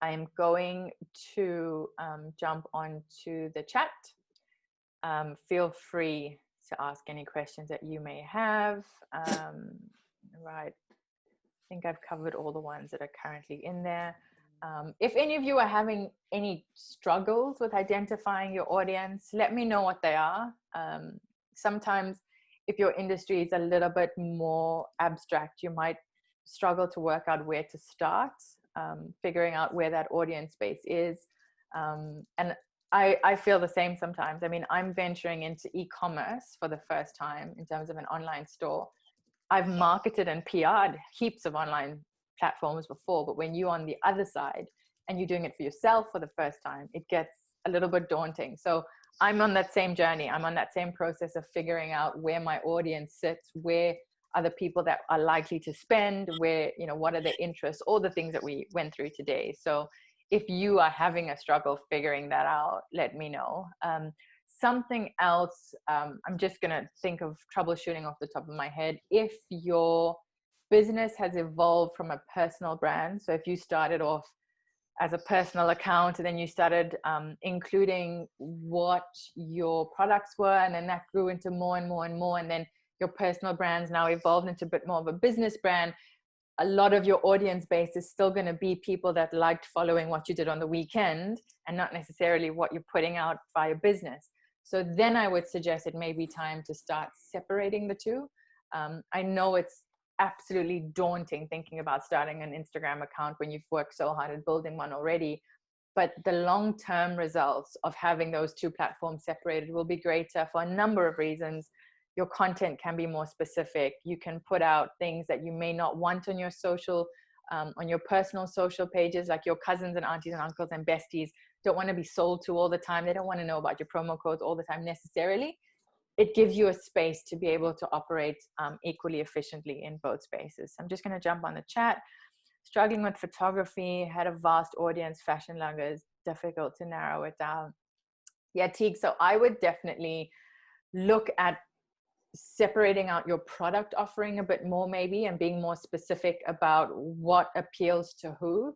I'm going to jump onto the chat. Feel free to ask any questions that you may have. Right. I think I've covered all the ones that are currently in there. If any of you are having any struggles with identifying your audience, let me know what they are. Sometimes if your industry is a little bit more abstract, you might struggle to work out where to start, figuring out where that audience space is. And I feel the same sometimes. I mean, I'm venturing into e-commerce for the first time in terms of an online store. I've marketed and PR'd heaps of online platforms before, but when you're on the other side and you're doing it for yourself for the first time, it gets a little bit daunting. So I'm on that same journey. I'm on that same process of figuring out where my audience sits, where are the people that are likely to spend, where, you know, what are their interests, all the things that we went through today. So if you are having a struggle figuring that out, let me know. Something else, I'm just going to think of troubleshooting off the top of my head. If your business has evolved from a personal brand, so if you started off as a personal account and then you started including what your products were, and then that grew into more and more and more, and then your personal brand's now evolved into a bit more of a business brand, a lot of your audience base is still going to be people that liked following what you did on the weekend and not necessarily what you're putting out via business. So then I would suggest it may be time to start separating the two. I know it's absolutely daunting thinking about starting an Instagram account when you've worked so hard at building one already, but the long-term results of having those two platforms separated will be greater for a number of reasons. Your content can be more specific. You can put out things that you may not want on your social, on your personal social pages, like your cousins and aunties and uncles and besties don't want to be sold to all the time. They don't want to know about your promo codes all the time necessarily. It gives you a space to be able to operate equally efficiently in both spaces. I'm just going to jump on the chat. Struggling with photography, had a vast audience, fashion luggers, difficult to narrow it down. Yeah, Teague, so I would definitely look at separating out your product offering a bit more maybe, and being more specific about what appeals to who.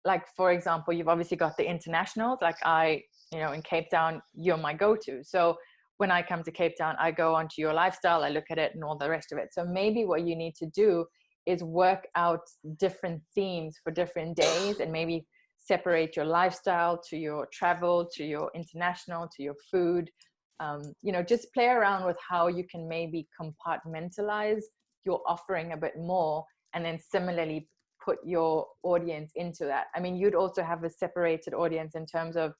Like, for example, you've obviously got the internationals, like in Cape Town, you're my go-to. So when I come to Cape Town, I go onto your lifestyle, I look at it and all the rest of it. So maybe what you need to do is work out different themes for different days, and maybe separate your lifestyle to your travel, to your international, to your food. Just play around with how you can maybe compartmentalize your offering a bit more, and then similarly put your audience into that. I mean, you'd also have a separated audience in terms of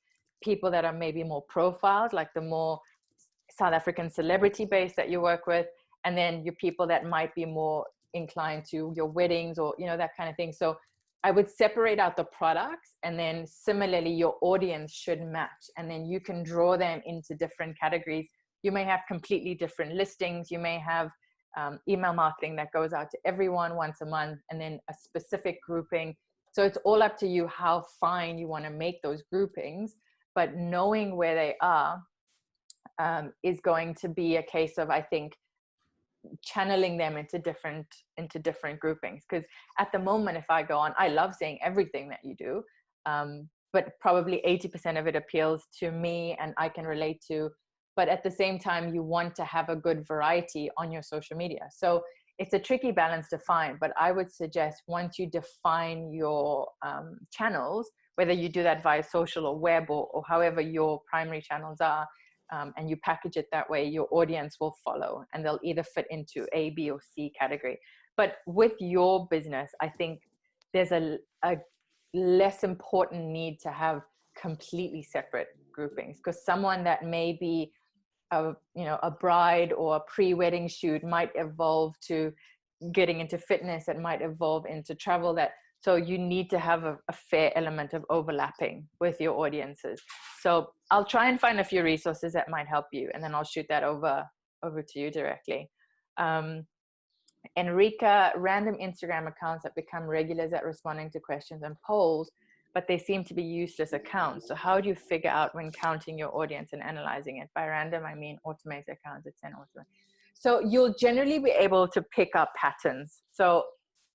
people that are maybe more profiled, like the more South African celebrity base that you work with, and then your people that might be more inclined to your weddings or, that kind of thing. So I would separate out the products, and then similarly your audience should match, and then you can draw them into different categories. You may have completely different listings. You may have email marketing that goes out to everyone once a month, and then a specific grouping. So it's all up to you how fine you want to make those groupings, but knowing where they are is going to be a case of, I think, channeling them into different groupings. Because at the moment, if I go on, I love saying everything that you do, but probably 80% of it appeals to me and I can relate to. But at the same time, you want to have a good variety on your social media. So it's a tricky balance to find, but I would suggest once you define your channels, whether you do that via social or web or however your primary channels are, and you package it that way, your audience will follow, and they'll either fit into A, B, or C category. But with your business, I think there's a less important need to have completely separate groupings, because someone that may be a bride or a pre-wedding shoot might evolve to getting into fitness, it might evolve into travel. So you need to have a fair element of overlapping with your audiences. So I'll try and find a few resources that might help you, and then I'll shoot that over to you directly. Enrica, random Instagram accounts that become regulars at responding to questions and polls, but they seem to be useless accounts. So how do you figure out when counting your audience and analyzing it? By random, I mean automated accounts. It's an automated. So you'll generally be able to pick up patterns. So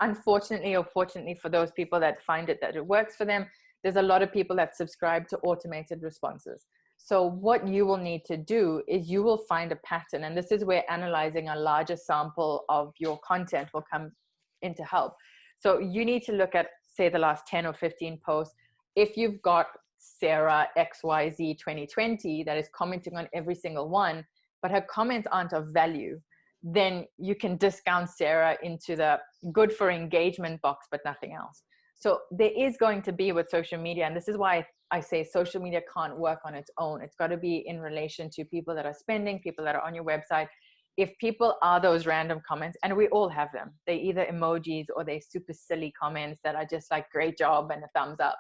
unfortunately or fortunately for those people that find that it works for them, there's a lot of people that subscribe to automated responses. So what you will need to do is you will find a pattern, and this is where analyzing a larger sample of your content will come into help. So you need to look at, say, the last 10 or 15 posts. If you've got Sarah XYZ 2020 that is commenting on every single one, but her comments aren't of value, then you can discount Sarah into the good for engagement box, but nothing else. So there is going to be with social media, and this is why I say social media can't work on its own. It's got to be in relation to people that are spending, people that are on your website. If people are those random comments, and we all have them, they either emojis or they super silly comments that are just like great job and a thumbs up.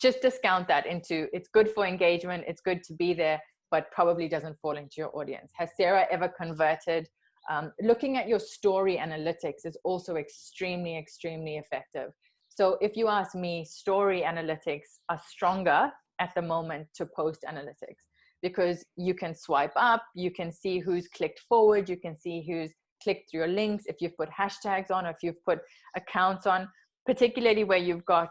Just discount that into it's good for engagement, it's good to be there, but probably doesn't fall into your audience. Has Sarah ever converted? Looking at your story analytics is also extremely, extremely effective. So if you ask me, story analytics are stronger at the moment to post analytics, because you can swipe up, you can see who's clicked forward, you can see who's clicked through your links, if you've put hashtags on, or if you've put accounts on, particularly where you've got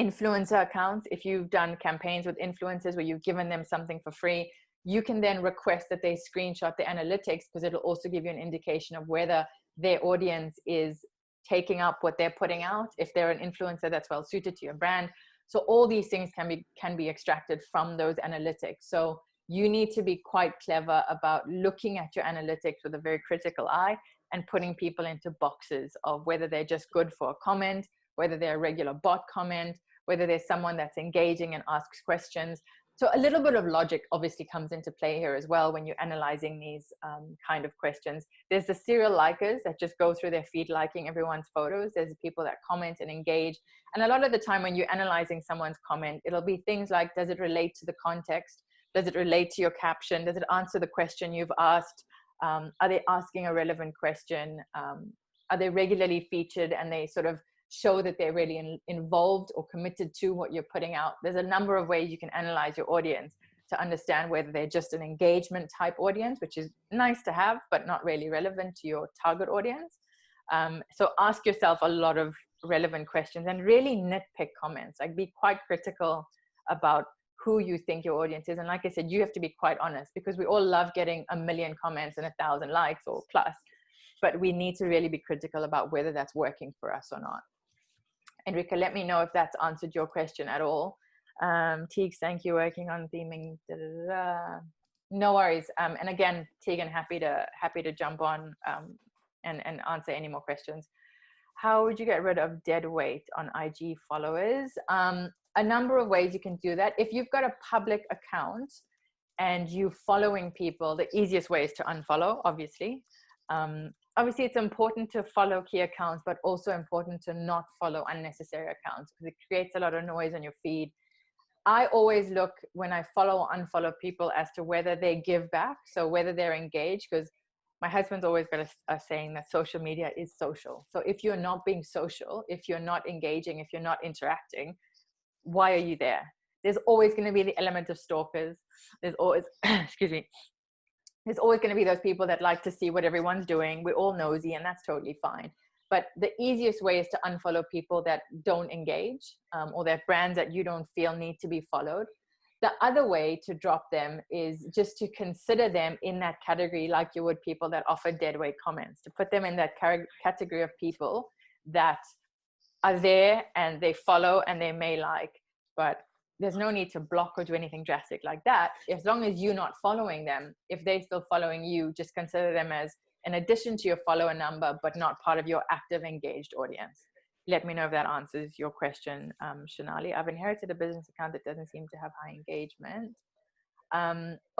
influencer accounts. If you've done campaigns with influencers where you've given them something for free, you can then request that they screenshot the analytics, because it'll also give you an indication of whether their audience is taking up what they're putting out, if they're an influencer that's well suited to your brand. So all these things can be extracted from those analytics. So you need to be quite clever about looking at your analytics with a very critical eye and putting people into boxes of whether they're just good for a comment, whether they're a regular bot comment, whether there's someone that's engaging and asks questions. So a little bit of logic obviously comes into play here as well when you're analyzing these kind of questions. There's the serial likers that just go through their feed liking everyone's photos. There's people that comment and engage. And a lot of the time when you're analyzing someone's comment, it'll be things like, does it relate to the context? Does it relate to your caption? Does it answer the question you've asked? Are they asking a relevant question? Are they regularly featured and they sort of show that they're really involved or committed to what you're putting out? There's a number of ways you can analyze your audience to understand whether they're just an engagement type audience, which is nice to have, but not really relevant to your target audience. So ask yourself a lot of relevant questions and really nitpick comments. Like, be quite critical about who you think your audience is. And like I said, you have to be quite honest, because we all love getting 1 million comments and 1,000 likes or plus, but we need to really be critical about whether that's working for us or not. Enrica, let me know if that's answered your question at all. Teague, thank you, working on theming. Da, da, da. No worries. And again, Tegan, happy to jump on and answer any more questions. How would you get rid of dead weight on IG followers? A number of ways you can do that. If you've got a public account and you're following people, the easiest way is to unfollow, obviously. Obviously, it's important to follow key accounts, but also important to not follow unnecessary accounts, because it creates a lot of noise on your feed. I always look when I follow or unfollow people as to whether they give back, so whether they're engaged, because my husband's always got a saying that social media is social. So if you're not being social, if you're not engaging, if you're not interacting, why are you there? There's always going to be the element of stalkers. There's always, excuse me, there's always going to be those people that like to see what everyone's doing. We're all nosy, and that's totally fine. But the easiest way is to unfollow people that don't engage, or that brands that you don't feel need to be followed. The other way to drop them is just to consider them in that category, like you would people that offer deadweight comments, to put them in that category of people that are there and they follow and they may like, but there's no need to block or do anything drastic like that. As long as you're not following them, if they're still following you, just consider them as an addition to your follower number, but not part of your active engaged audience. Let me know if that answers your question, Shanali. I've inherited a business account that doesn't seem to have high engagement.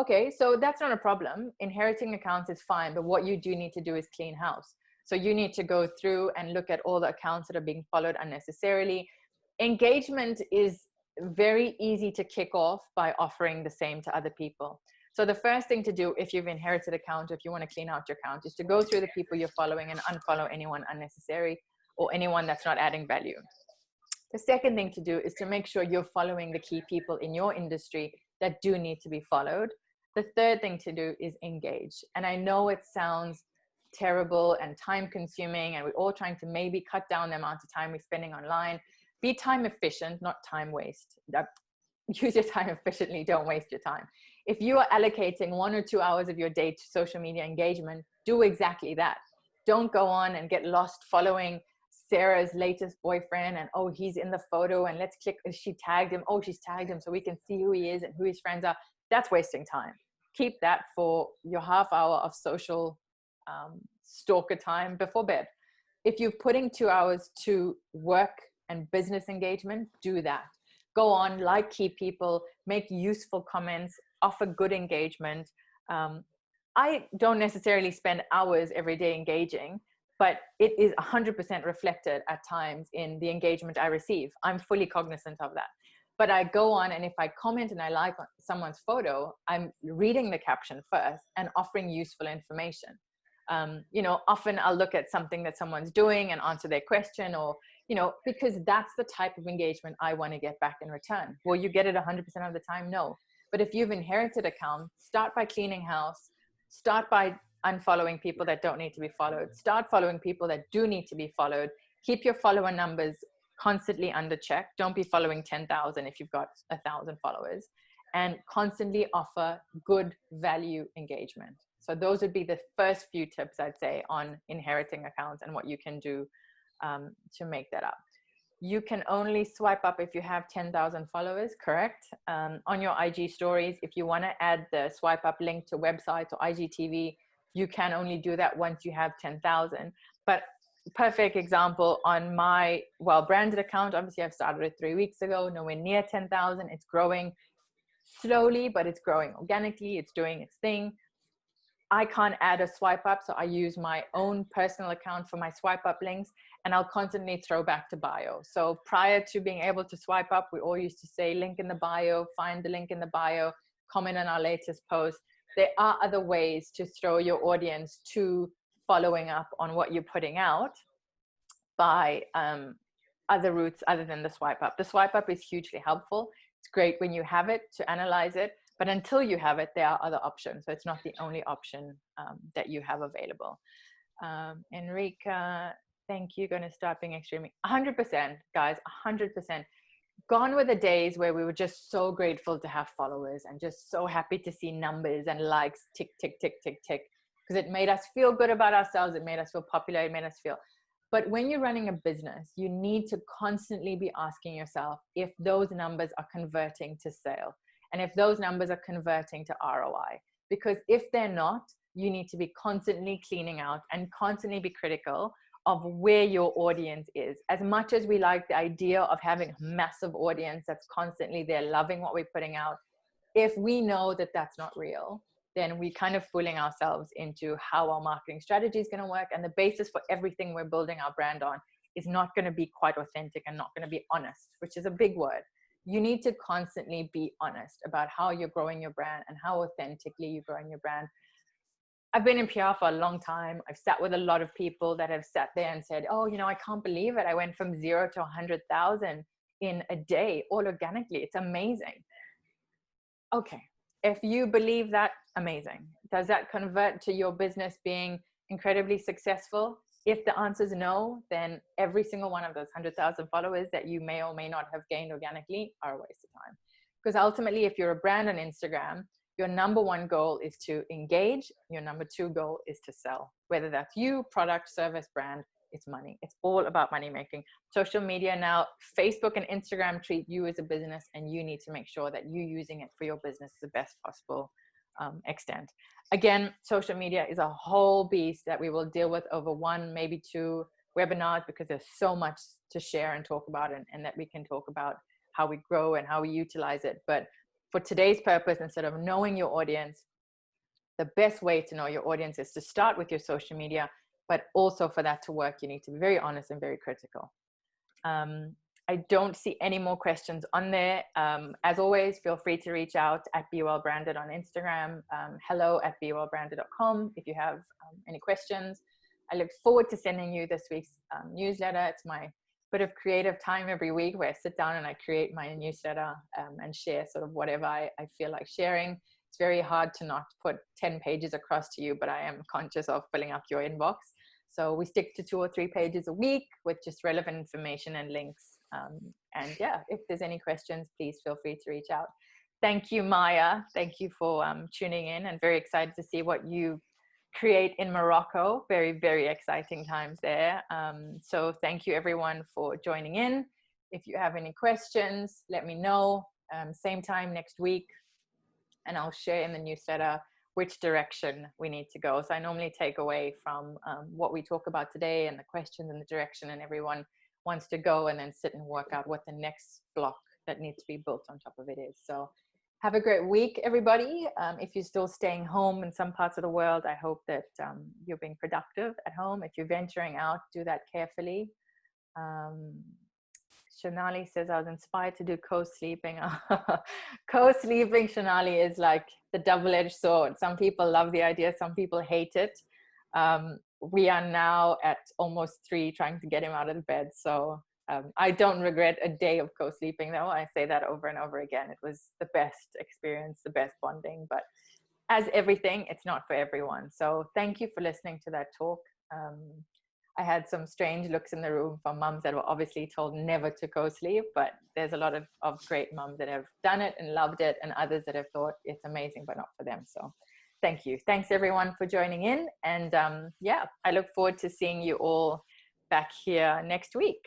Okay, so that's not a problem. Inheriting accounts is fine, but what you do need to do is clean house. So you need to go through and look at all the accounts that are being followed unnecessarily. Engagement is very easy to kick off by offering the same to other people. So the first thing to do if you've inherited an account, if you want to clean out your account, is to go through the people you're following and unfollow anyone unnecessary or anyone that's not adding value. The second thing to do is to make sure you're following the key people in your industry that do need to be followed. The third thing to do is engage. And I know it sounds terrible and time consuming, and we're all trying to maybe cut down the amount of time we're spending online. Be time efficient, not time waste. Use your time efficiently, don't waste your time. If you are allocating 1 or 2 hours of your day to social media engagement, do exactly that. Don't go on and get lost following Sarah's latest boyfriend and, oh, he's in the photo and let's click, she tagged him, oh, she's tagged him so we can see who he is and who his friends are. That's wasting time. Keep that for your half hour of social stalker time before bed. If you're putting 2 hours to work and business engagement, do that. Go on, like key people, make useful comments, offer good engagement. I don't necessarily spend hours every day engaging, but it is 100% reflected at times in the engagement I receive. I'm fully cognizant of that. But I go on, and if I comment and I like someone's photo, I'm reading the caption first and offering useful information. Often I'll look at something that someone's doing and answer their question, or, because that's the type of engagement I want to get back in return. Will you get it 100% of the time? No. But if you've inherited account, start by cleaning house, start by unfollowing people that don't need to be followed, start following people that do need to be followed, keep your follower numbers constantly under check. Don't be following 10,000 if you've got 1,000 followers, and constantly offer good value engagement. So those would be the first few tips I'd say on inheriting accounts and what you can do to make that up. You can only swipe up if you have 10,000 followers, correct? On your IG stories, if you want to add the swipe up link to websites or IGTV, you can only do that once you have 10,000. But perfect example on my well-branded account, obviously I've started it 3 weeks ago, nowhere near 10,000. It's growing slowly, but it's growing organically. It's doing its thing. I can't add a swipe up, so I use my own personal account for my swipe up links, and I'll constantly throw back to bio. So prior to being able to swipe up, we all used to say link in the bio, find the link in the bio, comment on our latest post. There are other ways to throw your audience to following up on what you're putting out by other routes other than the swipe up. The swipe up is hugely helpful. It's great when you have it to analyze it, but until you have it, there are other options. So it's not the only option that you have available. Enrica, thank you. Going to start being extremely 100%, guys, 100%. Gone were the days where we were just so grateful to have followers and just so happy to see numbers and likes tick, tick, tick, tick, tick, because it made us feel good about ourselves. It made us feel popular. It made us feel. But when you're running a business, you need to constantly be asking yourself if those numbers are converting to sale. And if those numbers are converting to ROI, because if they're not, you need to be constantly cleaning out and constantly be critical of where your audience is. As much as we like the idea of having a massive audience that's constantly there loving what we're putting out, if we know that that's not real, then we kind of fooling ourselves into how our marketing strategy is going to work. And the basis for everything we're building our brand on is not going to be quite authentic and not going to be honest, which is a big word. You need to constantly be honest about how you're growing your brand and how authentically you're growing your brand. I've been in PR for a long time. I've sat with a lot of people that have sat there and said, oh, I can't believe it. I went from 0 to 100,000 in a day, all organically. It's amazing. Okay. If you believe that, amazing. Does that convert to your business being incredibly successful? If the answer is no, then every single one of those 100,000 followers that you may or may not have gained organically are a waste of time. Because ultimately, if you're a brand on Instagram, your number one goal is to engage. Your number two goal is to sell. Whether that's you, product, service, brand, it's money. It's all about money making. Social media now, Facebook and Instagram treat you as a business, and you need to make sure that you're using it for your business to the best possible extent. Again, social media is a whole beast that we will deal with over 1, maybe 2 webinars, because there's so much to share and talk about, and that we can talk about how we grow and how we utilize it. But for today's purpose, instead of knowing your audience, the best way to know your audience is to start with your social media, but also for that to work, you need to be very honest and very critical. I don't see any more questions on there. As always, feel free to reach out at BeWellBranded on Instagram, hello@bewellbranded.com if you have any questions. I look forward to sending you this week's newsletter. It's my bit of creative time every week where I sit down and I create my newsletter and share sort of whatever I feel like sharing. It's very hard to not put 10 pages across to you, but I am conscious of filling up your inbox. So we stick to 2 or 3 pages a week with just relevant information and links. And yeah, if there's any questions, please feel free to reach out. Thank you, Maya. Thank you for tuning in, and very excited to see what you create in Morocco. Very, very exciting times there. So thank you everyone for joining in. If you have any questions, let me know. Same time next week, and I'll share in the newsletter which direction we need to go. So I normally take away from what we talk about today and the questions and the direction, and everyone wants to go and then sit and work out what the next block that needs to be built on top of it is. So have a great week, everybody. If you're still staying home in some parts of the world, I hope that you're being productive at home. If you're venturing out, do that carefully. Shonali says, I was inspired to do co-sleeping. Co-sleeping, Shonali, is like the double-edged sword. Some people love the idea, some people hate it. We are now at almost 3 trying to get him out of the bed. So I don't regret a day of co-sleeping, though. I say that over and over again. It was the best experience, the best bonding. But as everything, it's not for everyone. So thank you for listening to that talk. I had some strange looks in the room from mums that were obviously told never to co-sleep, but there's a lot of great mums that have done it and loved it, and others that have thought it's amazing, but not for them. So thank you. Thanks everyone for joining in. And yeah, I look forward to seeing you all back here next week.